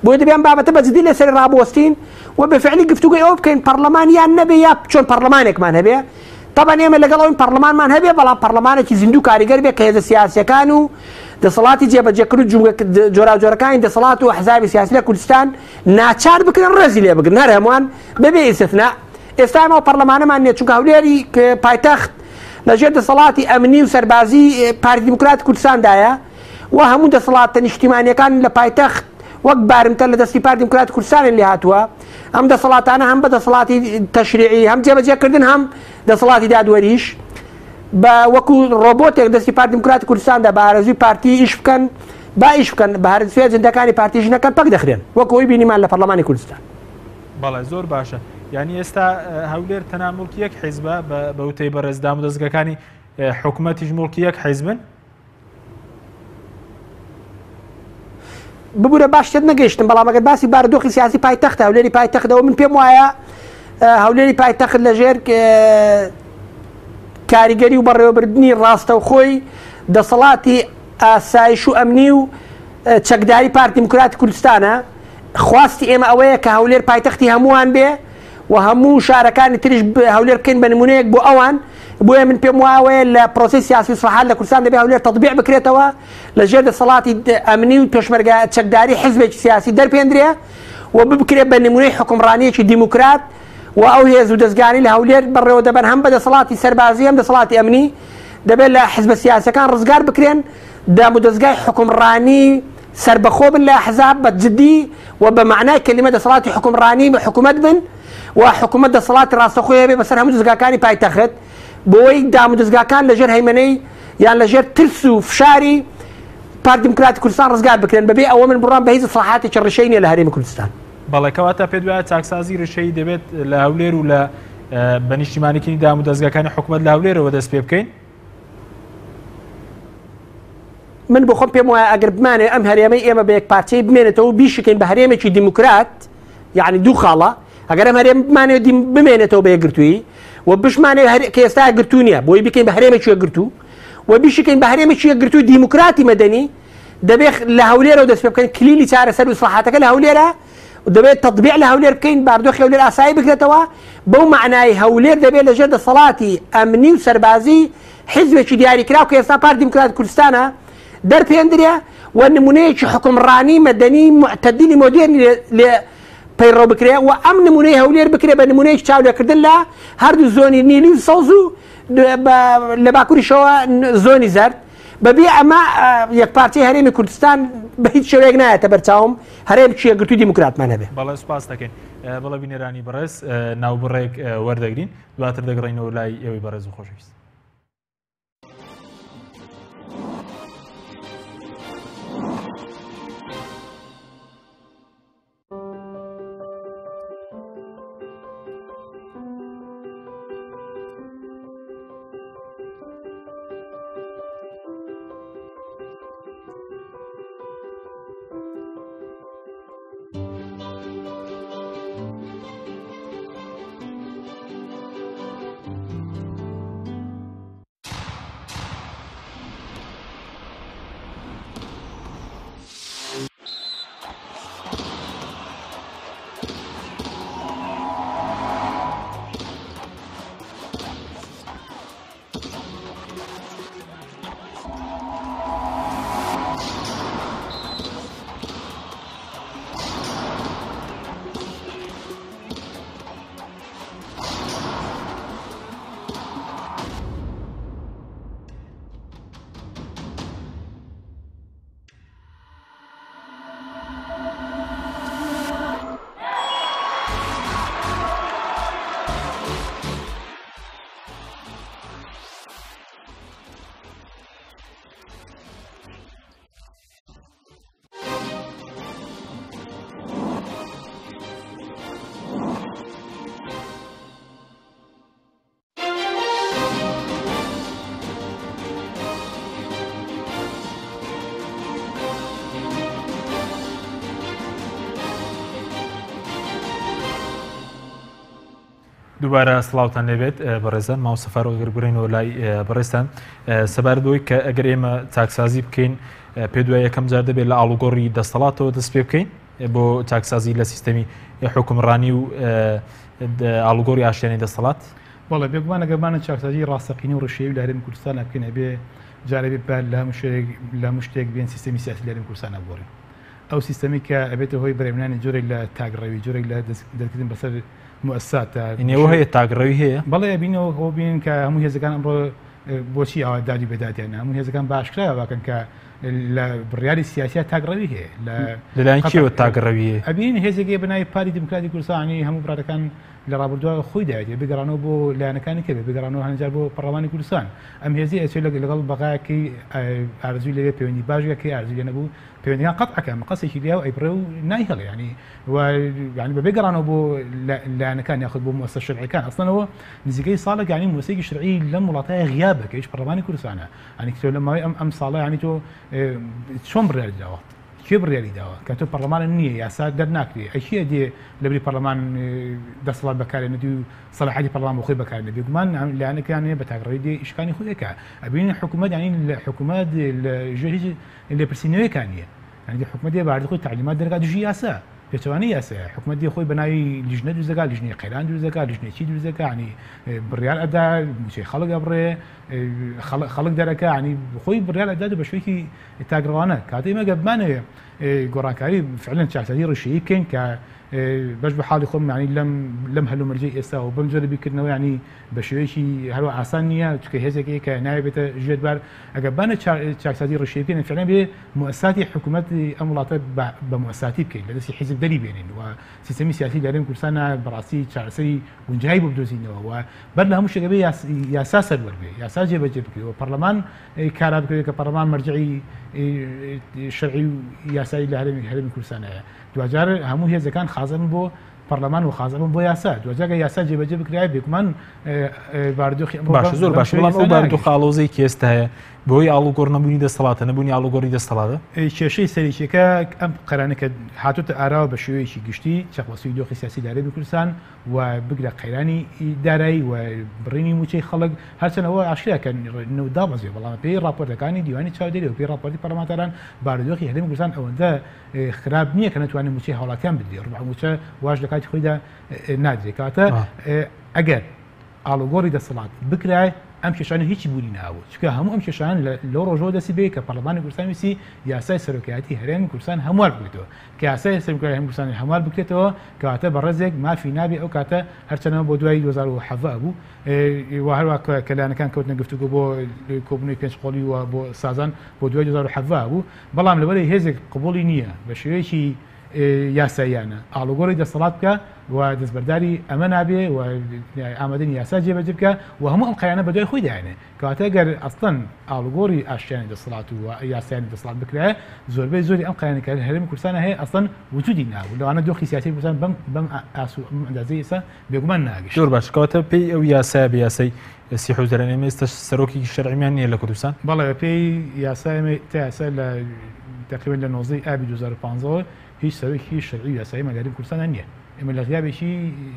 بۆی دەبێن بابەتە بە جددی لەسەری ڕابوەستین و بەفعلی گفتوگوی ئەوە بکەین پەرلەمان یان نەبێ یا چۆن پەرلەمانێکمان هەبێ طبعا ئێمە لەگەڵ ئەوین پەرلەمانمان هەبێ بەڵام پەرلەمانێکی زیندوو کاریگەر بێ کە هێزە سیاسیەکان و دەسەڵاتی جێبەجێکرد و جۆراوجۆرەکانی دەسەڵات و حزابی سیاسی لە کوردستان ناچار بکرێن ڕێزی لێ بگرن هەر هەمووان بەبێ ئیستثنا ئێستا ئەمە پەرلەمانەمان نییە چونکە هەولێری پایتەخت لەژێر دەسەڵاتی ئەمنی و سەربازی پارتی دیموکراتی کوردستاندایە و هەموو دەسەڵاتە نیشتیمانیەکان لە پایتەخت وەک بارمتە لە دەستی پارتی دیموکراتی کوردستان لێ هاتووە ئەم دەسەڵاتانە هەم بە دەسەڵاتی تەشریعی هەم جێبەجێکردن هەم دەسەڵاتی دادوەریش بە وەکو ڕۆبۆتێک دەستی پارتی دیموکراتی کوردستاندا بە ئارەزوی پارتی ئیش بکەن با ئیش بکەن بە هەرسوێ ئەجەندەکانی پارتیش نەکەن پەک دەخرێن وەکو ئەوی بینیمان لە پەرلەمانی کوردستان بەڵێ زۆر باشە یعنی ئێستا هەولێر تەنها مڵکی یەک حیزبە بە وتەی بەڕێزدام و دەستگەکانی حکوومەتیش مڵکی یەک حیزبن ببوورە باشتر نەگەیشتم بەڵام ئەگەر باسی بارودۆخی سیاسی پایتەختە هەولێری پایتەختەوە من پێم وایە هەولێری پایتەخت لەژێر کاریگەری و بەڕێوەبردننی ڕاستە و خۆی دەسەڵاتی ئاسایش و ئەمنی و چەکداری پارتی دیموکراتی کوردستانە خواستی ئێمە ئەوەیە کە هەولێر پایتەختی هەمووان بێ و هەموو شارەکانی تریش هەولێر بکەین بە نمونەیەک بۆ ئەوان بۆیە من پێم وایە لە پرۆسی سیاسی و ئیسلاحات لە کوردستان دەبێت هەولێر تەطبیق بکرێتەوە لەژێر دەسەڵاتی ئەمنی و پێشمەرگە چەکداری حیزبێکی سیاسی دەرپێنرێ و ببکرێت بە نمونەی حکومڕانیەکی دیموکرات و ئەو هێز و دەستگانی لە هەولێر بەڕێوە دەبن هەم بە دەسەڵاتی سەربازی هەم دەسەڵاتی ئەمنی دەبێت لە حیزبە سیاسەکان ڕزگار بکرێن دام و دەستگای حکومڕانی سربەخۆ بن لە حزاب بە جدی و بە معنای کلمە دەسەڵاتی حکومڕانی بە حکوومەت بن و حکوومەت دەسەڵاتی ڕاستەخۆیە بێ بەسەر هەموو دەستگاکانی پایتەخت بۆی دام و دەستگاکان لەژێر هەیمەنەی یان لەژێر ترس و فشاری پارتی دیموکراتی کوردستان ڕزگار بکرێن بەبێ ئەوە من بڕام بە هیچ ئیسلاحاتێکی ڕشەی نییە لە هەرێمی کوردستان بەڵێ کەواتە پێت وایە چاکسازی ڕشەی دەبێت لە هەولێر و لە بە نیشتیمانیکردنی دام و دەستگاکانی حکوومەت لە هەولێرەوە دەست پێ بکەین من بۆ خۆم پێم وایە ئەگەر بمانێ ئەم هەرێمەی ئێمە بە یەک پارچەی بمێنێتەوە بیشکەین بە هەرێمێکی دیموکرات یعنی دوو خاڵە ئەگەر ئەم هەرێم بمانێ بمێنێتەوە بە یەکگرتووی و بشمانێ کە ئێستا یەکگرتو نییە بۆی بکەین بە هەرێمێکی یەکگرتو و بیشکەین بە هەرێمێکی یەکگرتووی دیموکراتی مەدەنی دەبێت لە هەولێرەوە دەست پێ بکەین کلیلی چارەسەر و ئیسلاحاتەکە لە هەولێرە دەبێت تطبیق لە هەولێر بکەین باردۆخی هەولێر ئاسایی بکرێتەوە بەو معنای هەولێر دەبێت لەژێر دەسەڵاتی ئەمنی و سەربازی حیزبێکی دیاریکراو کە ئێستا پارتی دیموکراتی کوردستانە دەرپێندرێ و نمونەیەکی حکومڕانی مەدەنی معتەدیلی مۆدێرنی لێ پەیڕۆ بکرێ و ئەم نمونەی هەولێر بکرێ بە نمونەیەکی چاولێکردن لە هەردوو زۆنی نیلی و سەوز و لە باکووریشەوە زۆنی زەرد بەبێ ئەمە یەک پارچەی هەرێمی کوردستان بە هیچ شێوەیەک نایەتە بەرچاوم هەرێمێکی یەکگرتووی دیموکراتمان هەبێ. بەڵێ سوپاس دەکەین بەڵێ بینێرانی بەڕێز ناوبڕێک وەردەگرین دواتر دەگەڕینەوە لای ئێوەی بەڕێز و خۆشەویست. دووبارە سڵاوتان لێبێت بەڕێزان ماو سەفار وەگەربرێنەوە لای بەڕێستان سەباردەوەی کە ئەگەر ئێمە چاکسازی بکەین پێ دوای یەکەم جار دەبێت لە ئاڵوگۆڕی دەسەڵاتەوە دەست پێ بکەین بۆ چاکسازی لە سیستەمی حکومڕانی و ئاڵوگۆڕی ئاشتیانی دەسەڵات. وڵە بێگومان ئەگەرمانە چاکسازی ڕاستەقینی و ڕێشەیەوی لە هەرێمی کوردستان بکەین ئەبێ جارێ بێت لە مشتێک بێن سیستەمی سیاسی لە هەرێمی کوردستان بگۆڕین. ئەو سیستەمی کە ئەبێتە هۆی بەرهێنانی جۆرێک لە تاگڕەوی جۆرێک لە دەستکردن بەسەر مؤسسات ئێوە هەیە تاگڕەوی هەیە بەڵێ بینەوە هۆ بین کە هەموو هێزەکان ئەمڕۆ بۆچی ئەوە دادی بەدادیان هەموو هێزەکان باشکراوەکەن کە لە بڕیاری سیاسیە تاگڕەوی هەیە لەلایەن کێوە تاگڕەوی هەیە ئەبین هێزێکی بنای پاری دموکراتی کوردستانی هەموو برادەکان لە ڕابردووە خۆی داوێت بگەڕانەوە بۆ لایەنەکانی کە بگەڕانەوە هەنجار بۆ پەرلەمانی کوردستان ئەم هێزی ئەچێت لەگەڵ بەغایەکی ئارزووی لەوێ پەیوەندی باشگەکەی ئارزووی لێ نەبوو پەیوەندیان قەتعەکە مەقەسێکی لیا و ئەیبڕێ و نایهەڵێ ینی بە بێگەڕانەوە بۆ لایەنەکان یاخود بۆ مؤسسە شەرعیەکان ئەسڵەنەوە نزیکەی ساڵێک ینی مؤسسەیەکی شەرعی لەم وڵاتایە غیابە کە هیچ پەرلەمانی کوردستانە ینی کە لە ماوەی ئەم ساڵە ینی تۆ چۆن بڕیاری داوە کێ بڕیاری داوە کە تۆ پەرلەمانە نییە یاسا دەرناکرێ ئەکیە دێ لەبری پەرلەمان دەسەڵات بەکارێنێتی و سەلاحەتی پەرلەمان بۆ خۆی بەکارێنێ بێگومان لایەنەکانێ بە تاگڕەوی دێ ئیشکانی خۆیەکە ئەبینی حکوومەت ینی لە حکوومەت لە ژێر هیچ لێپرسینەوەیەکان نیە ینی حکوومەت دێ باردەخۆی تعلیمات دەرگا دژی یاسا پێچەوانی یاسایە حکوومەت دێ خۆی بەناوی لیژنە دروستەکە لیژنەی قەیران دروستەکە لیژنێکی دروستەکە ینی بڕیار ئەدا موچەی خەڵک ئەبڕێ خەڵک دەرەکە ینی خۆی بڕیار ئەدا بە شوێکی تاگڕوانە کاتەی مەگە بمانەوێ گۆڕانکاری فعلەن چاکسازی ڕێشەیی بکەین کە بەش بە حاڵی خۆم ینی لەم هەلومەرجەی ئێستا و بەم جۆرە بیکردنەوە ینی بە شێوەیەکی هەروە ئاسان نییە چکە هێزێکی کە ناوێتە ژێربار ئەگەر بانە چاکسازی ڕێشەیی بکەین فعلەن بێ مؤسساتی حکوومەتی ئەم وڵاتە بە مؤسساتی بکەین لە دەستی حیزب دەری بێنین و سیستەمی سیاسی لە هەرێمی کوردستانە بەڕاستی چارەسەری گونجایی بۆ بدۆزینەوە و بەر لە هەموو شتێک بێ یاسا سەروەربێ یاسا جێبەجێ بکرێتەوە پەرلەمان کارا بکرێت کە پەرلەمان مەرجعی شەرعی و یاسایی لە هەرێمی کوردستانەیە دوجار هەموو هێزەکان خازن بۆ پەرلەمان و خازن بۆ یاسا دوجارگە یاسا جێبەجێ بکرای بێگومان باردۆخی باش زۆر باش بەڵام ئەو باردۆخ ئاڵۆزەی کە ئێستا هەیە بۆی ئاڵوگۆڕ نەبوونی دەسەڵاتە نەبوونی ئاڵوگۆڕی دەسەڵاتە کێشەی سەرچێکە ئەم قەرانەکە هاتوتە ئاراوە بە شێوەیەکی گشتی چەقوەسی دۆخی سیاسی لە هەرێمی کوردستان و بگرە قەیرانی دارایی و بڕینی موچەی خەڵک هەرچەنەوە ئاشکراکە دابەزێ بەڵام پێی راپۆرتەکانی دیوانی چاودێری و پێی راپۆرتی پەرلەمانتاران باردۆخی هەرێمی کوردستان ئەوەندە خراپ نییە کە نەتوانێت موچەی هاوڵاتیان بدرێ ڕوبع موچە واش لە کاتی خۆیدا نادرێت کاتە ئەگەر ئاڵوگۆڕی دەسەڵات بکرای ئەم کێشانە هیچی بوونی ناوە چکە هەموو ئەم کێشان لەو ڕۆژەوە دەسی بێ کە پەرلەمانی کوردستان ویسی یاسای سەرۆکایەتی هەرێمی کوردستان هەموار بکرێتەوە کە یاسای سەرۆکایەتی هەرێمی کوردستان هەموار بکرێتەوە کەواتە بە ڕێزێک مافی نابێ ئەو کاتە هەرچەنەوە بۆ دوای 2007 بوو و هەروە کە لایەنەکان کەوتنە گفتوگۆ بۆ کۆبوونەوەی پێنجقۆڵی و بۆ سازان بۆ دوای 2007 بوو بەڵام لەبەرەی هێزێک قبوڵی نییە بە شێوەیەکی یاساییانە ئاڵوگۆڕی دەسەڵات بکە و دەستبەرداری ئەمە نابێ و ئامادەنی یاسا جێبەجێ بکە و هەموو ئەم قەیانە بەدوای خۆی داێنێ کەواتە گەر ئەستەن ئاڵوگۆڕی ئاشتیانی دەسەڵات و یاسایانی دەسەڵات بکرێ زۆربەی زۆری ئەم قەیانەکە هەرێمی کوردستانە هەیە ئەستەن وجودی نابوو لەوانە دۆخی سیاسی کوردستان بەم ئەندازەی ئێستا بێگومان ناگەشت زۆر باش کەواتە پێی ئەو یاسایە بە یاسای سیحوزەرانێ ئێستا سەرۆکی شەرعیمان نییە لە کوردستان بەڵێ پێی یاسای تا یاسا لە تقریبا لە 19 ئابی 2015 هیچ سەرۆکی شەرعی یاسایی مەگەری کوردستان نییە ئێمە لە غیابێکی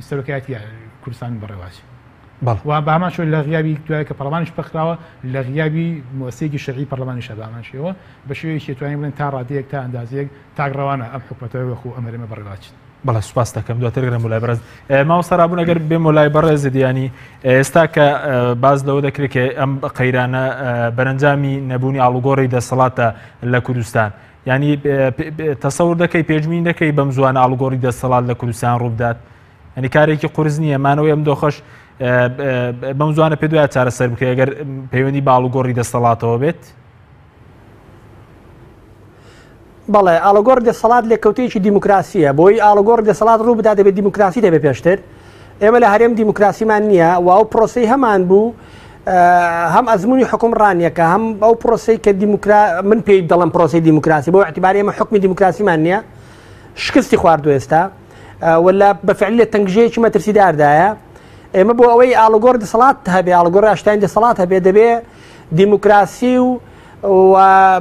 سەرۆکایەتی کوردستان بەڕێواشی و بە هەمان شۆ لە غیابی دوایە کە پەرلەمانیش پەخراوە لە غیابی مؤسسەیەکی شەرعی پەرلەمانیشە بە هەمان شێوە بە شێوەیەکی توانین بڵێن تا ڕادەیەک تا ئەندازەیەک تاگڕەوانە ئەم حکومەتەوە وەخو ئەمەرێمە بەڕێواچێت بەڵێ سوپاس دەکەم دواتر گەرم لای بەڕێز ماوەسەرابوون ئەگەر بێم لای بەڕێز دیانی ئێستا کە باز لەوە دەکرێت کە ئەم قەیرانە بەرەنجامی نەبوونی ئاڵوگۆڕی دەسەڵاتە لە کوردستان ینی تەسەور دەکەی پێشبینی دەکەی بەم زوانە ئاڵوگۆڕی دەسەڵات لە کوردستان ڕووبدات ینی کارێکی قورس نییە مانەوەی ئەم دۆخەش بەم زوانە پێ دوای چارەسەر بکەی ئەگەر پەیوەندی بە ئاڵوگۆڕی دەسەڵاتەوە بێت بەڵێ ئاڵوگۆڕ دەسەڵات لێکەوتەیەکی دیموکراسیە بۆی ئاڵوگۆڕ دەسەڵات ڕوو بدات دەبێت دیموکراسی دەبێت پێشتر ئێمە لە هەرێم دیموکراسیمان نییە و ئەو پرۆسەی هەمان بوو هەم ئەزمموی حکومڕانیەکە هەم ئەو پرۆسی کە من پێی دەڵم پرۆسی دیموکراسی بۆ اعتیباری ئێمە حکمی دیموکراسیمان نییە شکستی خواردو ئێستا ولا بەفعلی لە تەنگژەیەکی مەترسیداردایە ئێمە بۆ ئەوەی ئاڵوگۆڕ دەسەڵات هەبێ ئاڵوگۆڕی ئاشتیانی دەسەڵات هەبێ دەبێ دیموکراسی و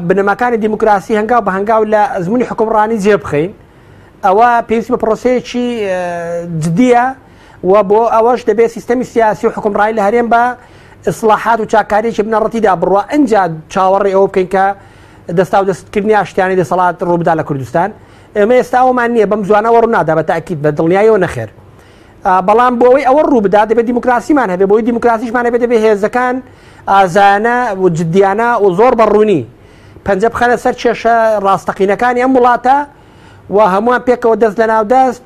بنەماکانی دیموکراسی هەنگاو بە هەنگاو لە ئەزمموی حکومڕانی جێبخەین ئەوە پێویستی بە پرۆسەیەکی جدیە و بۆ ئەوەش دەبێت سیستەمی سیاسی و حکومڕایی لە هەرێم بە ئیسلاحات و چاکاریەکی بنەڕەتیدا بڕوە ئەنجا چاوەڕێ ئەوە بکەین کە دەستا و دەستکردنی ئاشتیانی دەسەڵات ڕووبدا لە کوردستان. ئێمە ئێستا ئەومان نییە بەم زوانەوە ڕوونادا بە تاکید بە دڵنیایەوە نەخێر. بەڵام بۆەوەی ئەوە ڕوو بدا دەبێت دیموکراسیمان هەبێ بۆی دیموکراسیشمان هەبێت دەبێت هێزەکان ئازانە و جددیانە و زۆر بەڕوونی پەنجە بخەنە سەر کێشە ڕاستەقینەکانی ئەم وڵاتە و هەمووان پێکەوە دەست لە ناو دەست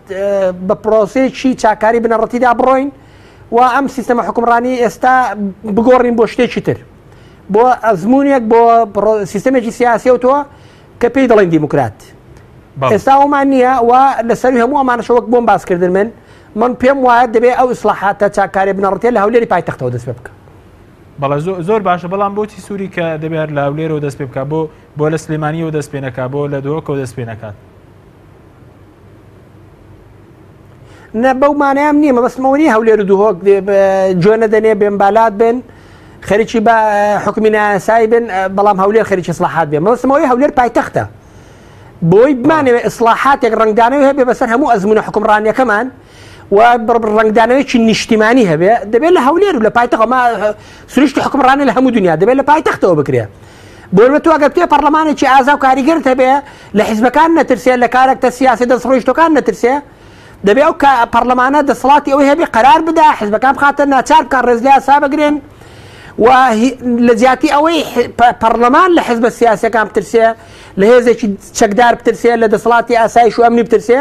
بە پرۆسێکی چاکاری بنەڕەتیدا بڕۆین و ئەم سیستەمە حکومڕانی ئێستا بگۆڕین بۆ شتێکی تر بۆ ئەزمونێک بۆ سیستەمێکی سیاسیەوتەوە کە پێی دەڵێن دیموکرات. ئێستا ئەومان نییە و لەسەروی هەموو ئەمانەشەوەک بۆم باسکردن من پێم وایە دەبێت ئەو ئیسلاحاتە چاکاری بنەڕەتیە لە هەولێری پایتەختەوە دەست پێ بکە. بەڵێ زۆر باشە بەڵام بۆچی سووری کە دەبێت لە هەولێرەوە دەست پێ بکە بۆ لە سلێمانیەوە دەست پێ نەکات بۆ لە دۆکەوە دەست پێ نەکات. نە بەومانەیەم نییە مەبەستمەوەنی هەولێر و دووهۆک جوێنە دەنێ بێنبالات بن خەریکی بە حکومی ناسایی بن بەڵام هەولێر خەریکی ئیسلاحات بێ مەبەستمەوەی هەولێر پایتەختە بۆی بمانەوێت ئیسلاحاتێک ڕنگدانەوەی هەبێ بەسەر هەموو ئەزمونە حکومڕانیەکەمان و ڕنگدانەوەیکی نیشتیمانی هەبێ دەبێت لە هەولێر و لە پایتەخەوە سروشتی حکومڕانی لە هەموو دنیا دەبێت لە پایتەختەوە بکرێ بۆ تو ئەگەر پێ پەرلەمانێکی ئازا و کاریگەرت هەبێ لە حیزبەکان نەترسێ لە کارێکتە سیاسی دەستڕۆیشتەکان نەترسێ دەبێت ئەو پەرلەمانە دەسەڵاتی ئەوەی هەبێ قەرار بدا حیزبەکان بخاتە ناچار بکات ڕێز لە یاسا بگرێن و لە زیاتی ئەوەی پەرلەمان لە حیزبە سیاسیەکان بترسێ لە هێزێکی چەکدار بترسێ لە دەسەڵاتی ئاسایش و ئەمنی بترسێ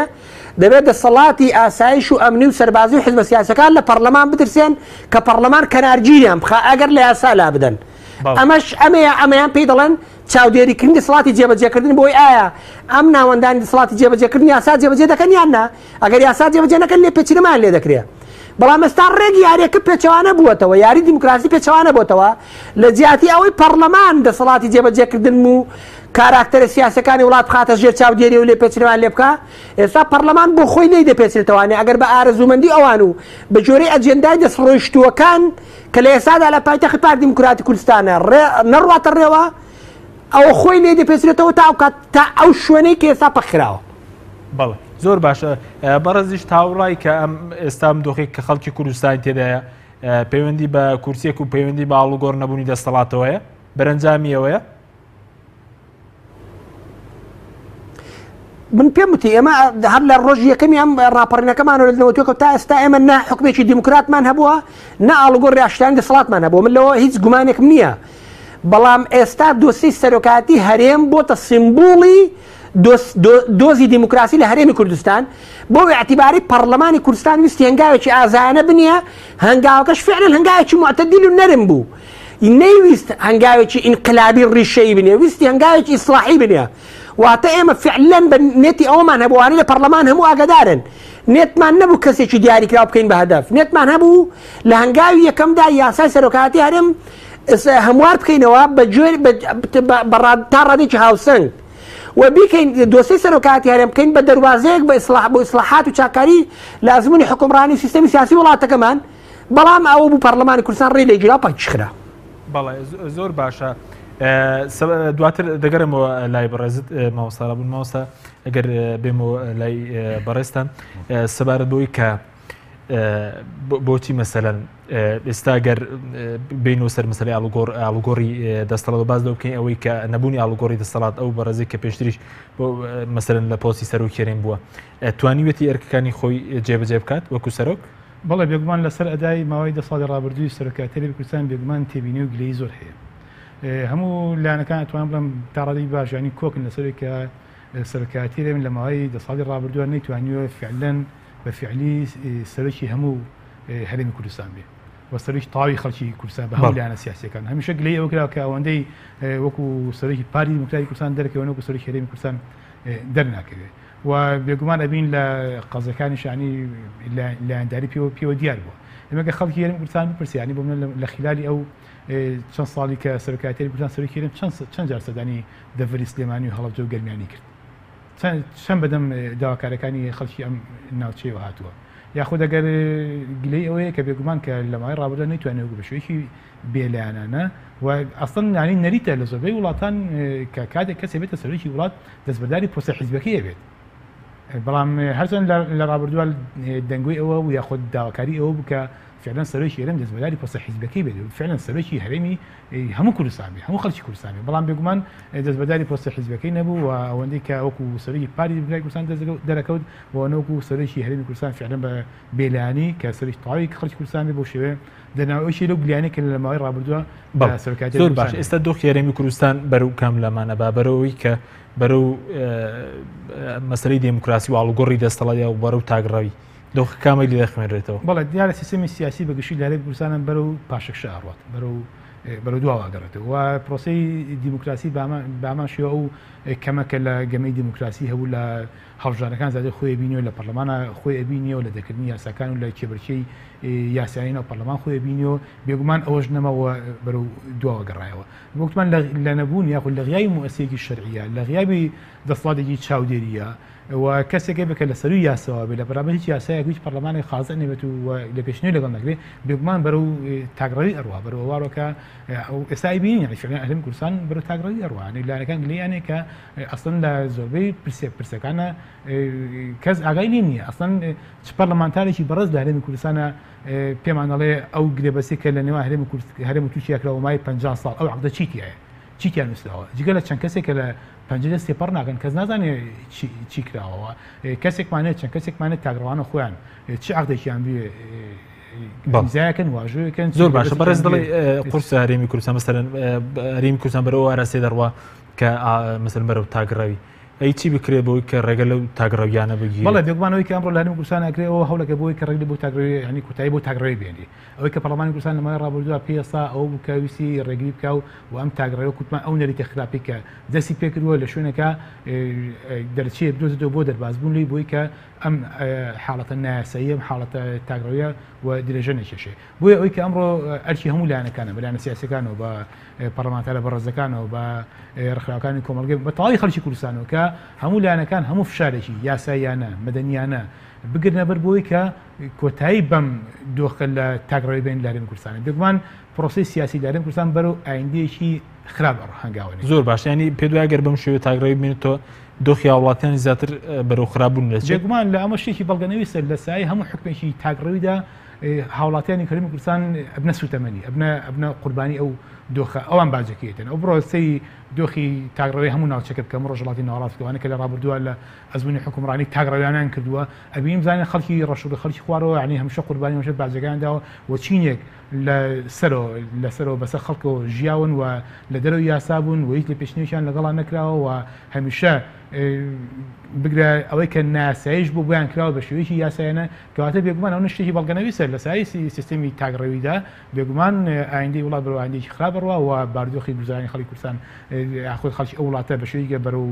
دەبێت دەسەڵاتی ئاسایش و ئەمنی و سەربازی و حیزبە سیاسەکان لە پەرلەمان بترسێن کە پەرلەمان کەنارگیریان بخا ئەگەر لە یاسا لا بدەن ئەمەیان پێی دەڵێن چاودێریکردن دەسەڵاتی جێبەجێکردن بۆی ئایا ئەم ناوەندانی دەسەڵاتی جێبەجێکردن یاسا جێبەجێ دەکەن یان نا ئەگەر یاسا جێبەجێ نەکەن لێ پێچرمان لێ دەکرێت بەڵام ئێستا ڕێگی یاریەکە پێچەوانە بووەتەوە یاری دیموکراسی پێچەوانە بۆتەوە لە جیاتی ئەوەی پەرلەمان دەسەڵاتی جێبەجێکردن و کاراکتەرە سیاسەکانی وڵات بخاتە ژێر چاودێری و لێ پێچرمان لێ بکە ئێستا پەرلەمان بۆ خۆی نەی دەپێچێتەوانێ ئەگەر بە ئارەزومەندی ئەوان و بە جۆرەی ئەجێندای دەستڕۆیشتووەکان کە لە ئێستادا لە پایتەختی پارتی دیموکراتی کوردستانە نەڕواتە ڕێوە ئەوە خۆی لێ دەپێچێتەوە تا ئەو شوێنەی کە ئێستا پەخراوە. بەڵێ زۆر باشە بەڕێزیش تاوڕای کە ئەم ئێستام دۆخی کە خەڵکی کوردستان تێدایە پەیوەندی بە کورسێک و پەیوەندی بە ئاڵوگۆڕ نەبوونی دەسەڵاتەوەیە بەرەنجامیەوەیە. من پێم وتی ئێمە هەر لە ڕۆژی یەکەمی ئەم ڕاپەڕینەکەمانەوە لەنەوەتوەکە تا ئێستا ئێمە نا حکومێکی دیموکراتمان هەبووە نا ئاڵوگۆڕی ئاشتیانی دەسەڵاتمان هەبووە من لەوە هیچ گومانێکم نییە بەڵام ئێستا دۆسی سەرۆکاتی هەرێم بۆتە سیمبوڵی دۆزی دیموکراسی لە هەرێمی کوردستان بۆ اعتیباری پەرلەمانی کوردستان ویستی هەنگاوێکی ئازانە بنیە هەنگاوەکەش فعلا هەنگاوێکی معتەدیل و نەرم بوو نەیویست هەنگاوێکی ئینقلابی ڕیشەی بنێ ویستی هەنگاوێکی ئیسلاحی بنێ واتە ئێمە فعلا بە نێتی ئەومان هەبووانی لە پەرلەمان هەموو ئاگادارن نێتمان نەبوو کەسێکی دیاریکراو بکەین بە هەدەف نێتمان هەبوو لە هەنگاوی یەکەمدا یاسای سەرۆکاتی هەرێم هەموار بکەینەوە تا ڕادێکی هاوسنگ و بیکەین دۆسەی سەرۆکاتی هەرێم بکەین بە دەواازەیەک بە ئیسلاحات و چاکاری لە ئەزموونی حکومڕانی سیستەمی سیاسی وڵاتەکەمان بەڵام ئەوە بوو پەرلەمانی کوردستان ڕێی لێگیرا پاچخرا. بەڵێ زۆر باشە دواتر دەگەرمەوە لای بەڕێزت ماوەستا بوون ماوەستا ئەگەر بێمەوە لای بەڕێستان سەبارەت بۆی کە بۆچی مەسەلەن ئێستا گەر بینەوە سەر مەسەلەی ئاڵوگۆڕی دەسەڵات باز دە بکەین ئەوەی کە نەبوونی ئاڵوگۆڕی دەسەڵات ئەو بەڕێزێک کە پێشتریش بۆ مەسەلەن لە پۆستی سەرۆکیێرین بووە توانیوێتی ئەرکەکانی خۆی جێبەجێ بکات وەکو سەرۆک؟ بەڵێ بێگومان لەسەر ئەدای ماوەی دەسەڵاتی ڕابردووی سەرۆکاتەری کوردستان بێگومان تێبینی و گلەی زۆر هەیە هەموو لایەنەکان ئەتوانم بڵم تا ڕادەی باشانی کۆکن لەسەرێک کە سەرۆکاتی لێن لە ماوەی دەسەڵاتی ڕابردووە نەیتوانیوە فعلەن بە فعلی سەرۆکی هەموو هەرێمی کوردستان بێ و سەرۆکی تەواوی خەڵکی کوردستان بە هەموو لایەنە سیاسیەکان هەمیشە گلەی ئەوە کراوە کە ئەوەندەی وەکو سەرۆکی پارتی دیموکراتی کوردستان دەرکەوێنە وەکو سەرۆکی هەرێمی کوردستان دەرناکەوێت و بێگومان ئەبین لە قەزەکانی شانی لایەنداری پێوە دیار بووە ئێمەگە خەڵکی هەرێمی کوردستان بپرسیانی بۆ من لە خلالی ئەو چەند ساڵی کە سەرۆکاتەری کوردستان سەرۆکی هەرێم چەند جار سەردانی دەڤەری سلێمانی و هەڵەبجە و گەرمیانی کرد چەند بەدەم داواکارەکانی خەڵکی ئەم ناوچەیەوە هاتووە یاخود ئەگەر گلەی ئەوەیە کە بێگومان کە لە ماوەی ڕابردووە نەیتوانێت بە شوێکی بێلایەنانە و ئەسڵەن نانی نەریتە لە زۆربەی وڵاتان کە کاتێک کەسێ بێتە سەرۆکی وڵات دەستبەرداری پۆستە حیزبەکەیە بێت بەڵام هەرچەند لە ڕابردووە دەنگوی ئەوە و یاخود داواکاری ئەوە بکە فعلا سەرۆکی هەرێم دەستبەرداری پۆستە حیزبەکەی بێت فعلا سەرۆکی هەرێمی هەموو کوردستانی هەموو خەڵکی کوردستانی بەڵام بێگومان دەستبەرداری پۆستە حیزبەکەی نەبوو و ئەوەندەی کە وەکو سەرۆکی پاری دیموکراسی کوردستان دەرەکەوت و نەوەکو سەرۆکی هەرێمی کوردستان فعلا بە بێلایانی کە سەرۆکی تەواوی خەڵکی کوردستان بێ بۆ شێوەیە دەناوەشی لەو گلیانەی کە لە ماوەی ڕابردووە سەرۆکاتی زۆر باش ئێستا دۆخی هەرێمی کوردستان بەرەو کام لەمانە با بەرەوەی کە بەرەو مەسەلەی دموکراسی و ئاڵوگۆڕی دەستەڵاتیا و بەرەو تاگڕەوی دۆخ کامەی لێ دەخوێنرێتەوە بەڵێ دیارە سیستەمی سیاسی بەگشتی لە هەرێمی کوردستان بەرەو پاشەکشە ئاڕات بەرەو دواوەگەڕێتەوە و پرۆسەی دیموکراسی بامان شێوە ئەو کەمەکە لە گەمەی دیموکراسی هەبوو لە هەڵبژارەکان زیاتر خۆی بینیەوە لە پەرلەمانە خۆی ئەبینیەوە لە دەکردنی یاساکان و لە کێبرچەی یاساییەوە پەرلەمان خۆی بینیەوە بێگومان ئەوەش نەمەوە بەرەو دواوەگەڕایەوە وەکتمان لە نەبوون یاخود لە غیابی موەسسەیەکی شەرعیە لە غیابی دەسەڵاتێکی چاودێریە و کەسێکە بکە لە سەروی یاساوە بێ لە بەرامبەر هیچ یاسایەک هیچ پەرلەمانی خازە نەبێت و لە پێشنەوەی لەگەڵ نەکرێت بێگومان بەرەو تاگڕەوی ئەڕوا بەرەو ئەوواڕۆکە ئێستا بینین فعلا هەرێمی کوردستان بەرەو تاگڕەوی ئەڕوا لایەنەکان گلەیانێک کە ئەسڵەن لە زۆربەی پرسەکانە کەس ئاگای لێ نییە ئەسڵەن چ پەرلەمانتارێکی بەڕێز لە هەرێمی کوردستانە پێمان دەڵێ ئەو گرێبەسێک کە لە نێوان هەرێمی تووشیا کراوە مای 50 ساڵ ئەو عەقدە چیتیان نووسراوە جگە لە چەند کەسێک کە لە پەنجەرە سێپەڕ ناکەن کەس نازانێت چی کراوەوە کەسێکمانێت چەند کەسێکمانێت تاگڕەوانە خۆیان چ عەقدێکیان بێ زایەکەن واژوەکەن زۆر باشە بەڕێز دڵی قورس هەرێمی کوردستان مەسەرەن هەرێمی کوردستان بەرەوە ئاراسێ دەڕوا کە مەسەرەن بەرەو تاگڕەوی ئەی چی بکرێت بۆی کە ڕێگە لەو تاگڕەویانە بگیرێت بەڵێ بێگومانەوەی کە ئەمڕۆ لە هەرێمی کوردستان ئەکرێتەوە هەوڵەکە بۆی کە ڕێگە بۆ تاگڕەوی ینی کوتایی بۆ تاگڕەوی بێنێ ئەوەی کە پەرلەمانی کوردستان لە ماوەی ڕابردووە پێسا ئەو بکەویستی ڕێگری بکە و ئەم تاگڕەوە کوتمان ئەو نەریتە خراپی کە دەستی پێکردووە لە شوێنەکە دەرچێت بدۆزێتەوە بۆ دەربازبوون لی بۆی کە ئەم حاڵەتە نایاسایی ئەم حاڵەتە تاگڕەویە و درێژە نەکێشێ بۆیە ئەوەی کە ئەمڕۆ ئەرکی هەموو لایەنەکانە بەلایەنە سیاسیەکانەوە بە پەرلەمانتارە بەڕێزەکانەوە بە ڕێکخراوەکانی کۆمەڵگەی بە تەواوی خەڵکی کوردستانەوە کە هەموو لایەنەکان هەموو فشارێکی یاساییانە مەدەنیانە بگرنە بەر بۆی کە کۆتایی بەم دۆخە لە تاگڕەوی بین لە هەرێمی کوردستان بێگومان پرۆسی سیاسی لە هەرێمی کوردستان بەرەو ئایندەیەکی خراپ هەنگاوێنێ زۆر باش ینی پێ دوای گەر بەم شێوە تاگڕەوی بینێتەوە دۆخی هاوڵاتیانی زیاتر بەرەو خراپبوون لە جێگومان لە ئەمە شتێکی بەڵگەنەوی سەر لە سای هەموو حکمێکی تاگڕەویدا هاوڵاتیانی هەرێمی کوردستان ئەبنە سوتەمەنی ئەبنە قوربانی ئەو دۆخە ئەوان باجەکەیتن ئەو بڕۆسەی دۆخی تاگڕەوی هەموو ناوچەکە بکەم ڕۆژهڵاتی ناوەڕاستەوانە کە لە ڕابردووە لە ئەزموونی حکومڕانی تاگڕەویانیان کردووە ئەبینیم زانین خەڵکی ڕەشوڕ خەڵکی خوارەوە ینی هەمیشە قوربانی وشت باجەکانداوە و چینێک لەسەرەوە بەسەر خەڵکەوە ژیاون و لە دەرەوە یاسا بوون و هیچ لە پێشنیویان لەگەڵان نەکراوە و هەمیشە بگرە ئەوەی کە ناسایش بۆ بۆیان کراوە بە شێوەیەکی یاسایانە کەواتە بێگومان ئەو شتێکی بەڵگەنەوی سەر لە سای سیستەمی تاگڕەویدا بێگومان ئایندەی وڵات بەرەو ئایندەیەکی خراپ بڕوا و باردۆخی گوزارانی خەڵکی کوردستان یاخود خەڵکی ئەو وڵاتە بە شێوەیەکە بەرەو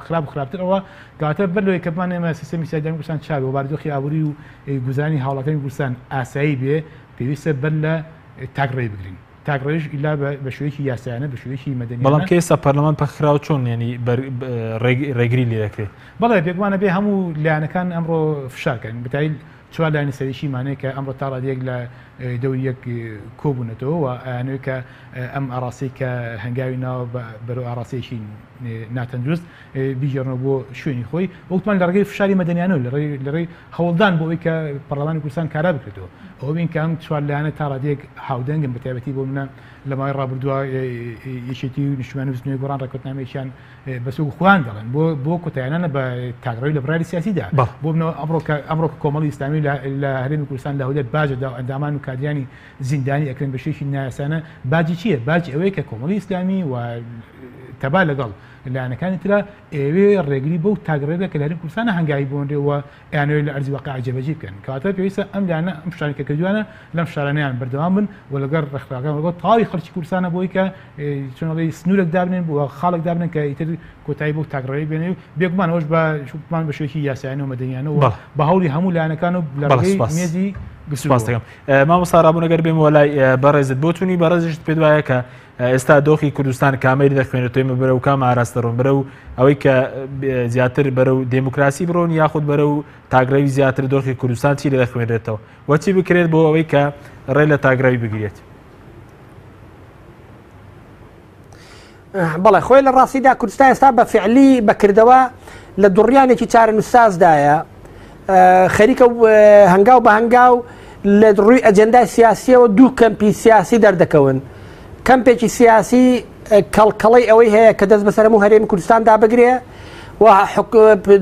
خراپ و خراپترەوە کەواتە بەر لەوەی کە بمانێمە سیستەمی سیاسی کوردستان چاوی و باردۆخی ئابووری و گوزارانی هاوڵاتیانی کوردستان ئاسایی بێ پێویستە بەر لە تاگڕەوی بگرین تاگڕێژ ئیلا بە شوێکی یاسایانە بە شوێکی مەدەنی بەڵام کە ئێستا پەرلەمان پەخراوە چۆن ینی ڕێگری لێ دەکرێت بەڵێ بێگومانە بێ هەموو لایەنەکان ئەمڕۆ فشارکەن بتایل چوار لایەنی سەرێکی مانەیە کە ئەمڕۆ تا ڕادیەک لە دەوریەک کۆبوونەتەوە و ئەیانەوەی کە ئەم ئاڕاستی کە هەنگاوی ناوە بەرەو ئاڕاستێکی ناتەندروست بیژێڕنەوە بۆ شوێنی خۆی وەکتمان لە ڕێگەی فشاری مەدەنیانەوە لەڕێی هەوڵدان بۆ ئەوەی کە پەرلەمانی کوردستان کارا بکرێتەوە ئەوە بین کە ئەم چوار لایەنە تا ڕادیەک هاودەنگن بە تایبەتی بۆ منە لە ماوەی ڕابردووە یەکێتی و نیشتیمانی بزنەوەی گۆڕان ڕێکوتنامەیەکیان بەسوق خۆیان دەڵێن بۆ کۆتاییانە بە تاگڕەوی لە بڕاری سیاسیدا بۆ بنەوە ئەمڕۆ کۆمەڵی ئیسلامی لە هەرێمی کوردستان لە هەولێر باجەدا و ئەندامان و کادیانی زیندانی ئەکرێن بە شێوەیەکی نایاسانە باجی چییە؟ باجی ئەوەیە کە کۆمەڵی ئیسلامی و تەبا لەگەڵ لایەنەکانی ترە ئێوێ ڕێگری بەو تاگڕێگە کە لە هەرێمی کوردستانە هەنگاوی بۆندێەوە ئەیانەوەی لە ئەرزی واقع جێبەجێ بکەن کەواتە پێویستە ئەم لایەنە ئەم شتانی کە کردووانە لەم شارانەیان بەردەوام بن و لەگەڵ ڕێکخراوەکان لەگەڵ تەواوی خەڵکی کوردستانە بۆی کە چۆنەڵی سنوورێک دابنێن بۆ خاڵێک دابنن کە ئیتر کۆتایی بۆ تاگڕێی بێنێ و بێگومان ئەوش بەشمان بە شوێکی یاسایانە و مەدەنیانەوە بە هەوڵی هەموو لایەنەکان و لە ڕێگەی مێزی سپاس دەکەم مامۆستا ڕابوونەگەر بێم وەلای بەڕێزت بۆتونی بەڕێزشت پێ وایە کە ئێستا دۆخی کوردستان کامەری دەخوێنێتەوە بەرە و کام ئاراستە ڕۆن بەرە و ئەوەی کە زیاتر بەرە و دموکراسی بڕۆن یاخود بەرە و تاگڕەوی زیاتر دۆخی کوردستان چی لە دەخوێنرێتەوە وەچی بکرێت بۆ ئەوەی کە ڕێ لە تاگڕەوی بگرێت بەڵێ خۆی لە ڕاستیدا کوردستان ئێستا بە فعلی بەکردەوە لە دوڕیانێکی چارە نووسازدایە خەریکە هەنگاو بە هەنگاو لە ڕووی ئەجەندای سیاسیەوە دوو کەمپی سیاسی دەردەکەون کەمپێکی سیاسی کەڵکەڵی ئەوەی هەیە کە دەست بەسەر هەموو هەرێمی کوردستاندا بگرێ و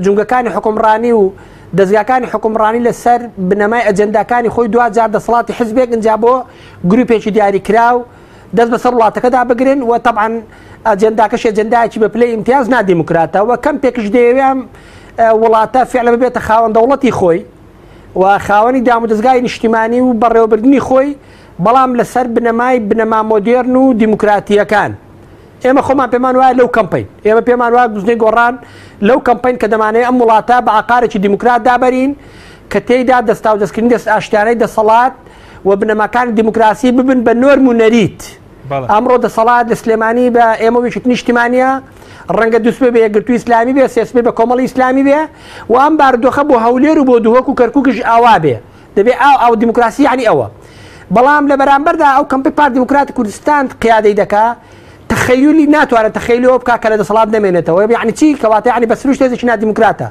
جونگەکانی حکومڕانی و دەستگاکانی حکومڕانی لەسەر بنەمای ئەجەنداکانی خۆی دوجار دەسەڵاتی حزبێک ئەنجا بۆ گروپێکی دیاریکراو دەست بەسەر وڵاتەکەدا بگرن و طبعا ئەجەنداکەش ئەجەندایەکی بە پلەی ئیمتیاز نادیموکراتەوە کەمپێکش دەیەوێ وڵاتە فعلا ببێتە خاوەن دەوڵەتی خۆی و خاوەنی دام و دەستگای نیشتیمانی و بەڕێوەبردننی خۆی بەڵام لەسەر بنەما مۆدێرن و دیموکراتیەکان ئێمە خۆمان پێمان وایە لەو کەمپین ئێمە پێمان وایە بزنەی گۆڕان لەو کەمپین کە دەمانەیە ئەم وڵاتە بە عقارێکی دیموکرات دابەرین کە تێیدا دەستا و دەستکردنی دەست ئاشتیانەی دەسەڵات و بنەماکانی دیموکراسی ببن بە نۆرم و نەریت ئەمڕۆ دەسەڵات لە سلێمانی بە ئێمە وێکی نیشتیمانیە ڕەنگە دووسبێ بە یەکگرتووی ئیسلامی بێ سێسبێ بە کۆمەڵی ئیسلامی بێ و ئەم باردۆخە بۆ هەولێر و بۆ دووەک و کەرکووکش ئاوا بێ دەبێ ئاو دیموکراسی یعنی ئەوە بەڵام لە بەرامبەردا ئەو کەمپی پارتی دیموکراتی کوردستان قیادەی دەکا تخیلی ناتوانێت تخیلەوە بکا کە لە دەسەڵات نامێنێتەوە یعنی چی کەواتە یعنی بە سروش تێزێکی نادیموکراتە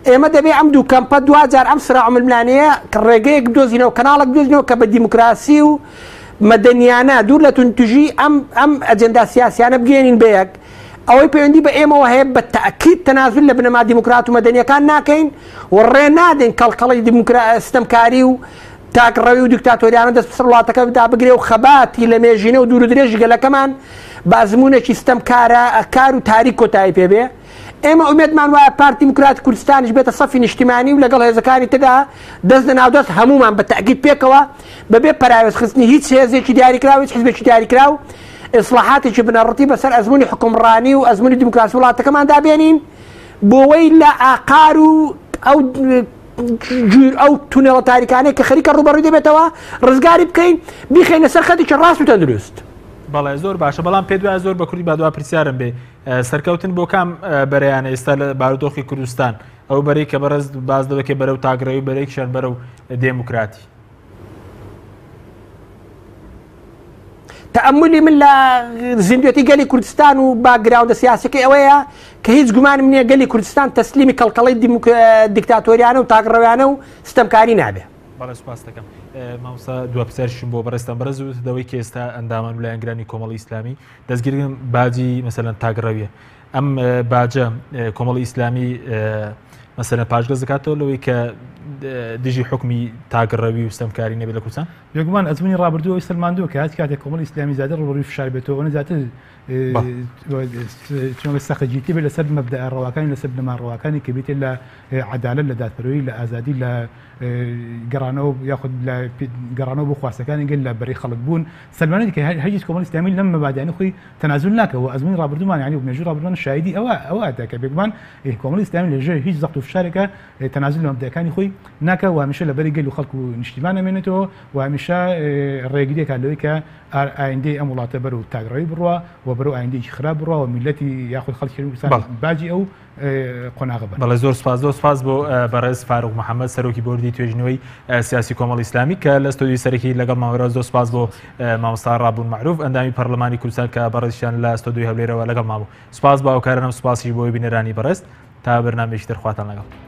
ئێمە دەبێ ئەم دوو کەمپە دوجار ئەم سراع ململانەیە کە ڕێگەیەک بدۆزینەوە کەناڵێک بدۆزینەوە کە بە دیموکراسی و مەدەنیانە دوور لە تونتوژی ئەم ئەجەندا سیاسیانە بگەێنین بە یەک ئەوەی پەیوەندی بە ئێمەوە هەیە بە تەئکید تەنازل لە بنەما دیموکرات و مەدەنیەکان ناکەین و ڕێ نادەین کەڵکەڵی سیستەمکاری و تاکڕەوی و دیکتاتۆریانە دەست بەسەر وڵاتەکە بگرێ و خەباتی لە مێژینە و دوور و درێژی گەلەکەمان بازمونێکی ستەمکارە کار و تاریک کۆتایی پێبێ ئێمە ئومێدمان وایە پارتی دیموکراتی کوردستانیش بێتە سەفی نیشتیمانی و لەگەڵ هێزەکانی تدا دەست لە ناودەست هەمومان بە تەئکید پێکەوە بەبێ پەراوێزخستنی هیچ هێزێکی دیاریکراو هیچ حزبێکی دیاریکراو ئیسلاحاتێکی بنەڕەتی بەسەر ئەزمموی حکومڕانی و ئەزمموی دیموکراسی وڵاتەکەمان دابێنین بۆەوەی لە ئاقار و ئەو تونێڵە تاریکانەیە کە خەریکە ڕوبەڕووی دەبێتەوە ڕزگاری بکەین بیخەینە سەر خەتێکی ڕاست و تەندروست. بەڵێ زۆر باشە بەڵام پێ دوای زۆر بە کوردی بادوا پرسیارم بێ سەرکەوتن بۆ کام بەرەیانە ئێستا لە بارودۆخی کوردستان ئەو بەرەی کە بەڕێز باز دەکەی بەرەو تاگرەوی بەرەیەکیشان بەرەو دێموکراتی تأملی من لە زیندوێتی گەلی کوردستان و باگراوندە سیاسەکەی ئەوەیە کە هیچ گومانم نییە گەلی کوردستان تەسلیمی کەڵکەڵی دیکتاتۆریانە و تاگڕەویانە و ستەمکاری نابێ. بەڵێ سوپاس دەکەم مامۆستا دووە پرسیارشم بۆ بەڕێستان بەرز دەوەی کە ئێستا ئەندامان و لایەنگرانی کۆمەڵی ئیسلامی دەستگیرم باجی مەسەلەن تاگڕەویە ئەم باجە کۆمەڵی ئیسلامی مەسەلەن پاشگەز دەکاتەوە لەوەی کە دژی حکمی تاگڕەوی و ستەمکاری نەبێت لە کوردستان بێگومان ئەزمموی ڕابردووەوەی سلماندووە کە هات کاتێک کۆمەڵی ئیسلامی زیاتر ڕوبەڕووی فشار بێتەوە ئەوە زیاتر چۆن سەخەجیتی بێت لەسەر مەبدە ڕەواکانی لەسەر بنەما ڕەواکانی کە بێتێت لە عەدالەت لە دادپەروەری لە ئازادی لە گەڕانەوە یاخود لە گەڕانەوە بۆ خواستەکانی گەل لە بەری خەڵک بوون سلمانی کە هەرگیز کۆمەڵی ئیسلامی لەم مەبادیانە خۆی تەنازل ناکەوە ئەزمموی ڕابردوومان یعنی و مێژووی ڕابردوومان شایدی ئەوە کە بێگومان کۆمەڵی ئیسلامی لەژێر هیچ زەخت و فشارێکە تەنازل لە مەبدەکانی خۆی ناکە و هەمیشە لە بەری گەل و خەڵک و نیشتیمان ئەمێنێتەوە و هەمیشە ڕێگریەکە لەوەی کە ئایندەی ئەم وڵاتە بەرەو تاگڕەوی بڕوە و بەرەو ئایندەیەکی خراپ بڕوە و میلەتی یاخود خەڵکی کوردستان باجی ئەو قۆناغە بن. بەڵێ زۆر سپاس بۆ بەڕێز فاروق محەممەد سەرۆکی بۆردی توێژنەوەی سیاسی کۆمەڵی ئیسلامی کە لە ستۆدیۆی سەرەکی لەگەڵ ماوەێرە زۆر سپاس بۆ مامۆستا ڕابوون معروف ئەندامی پەرلەمانی کوردستان کە بەڕێزیان لە ستۆدیۆی هەولێرەوە لەگەڵ مابوو سپاس باوکارانم سپاسی بۆی بینەرانی بەڕێست تا بەرنامەیەکی تر خواتان لەگەڵ.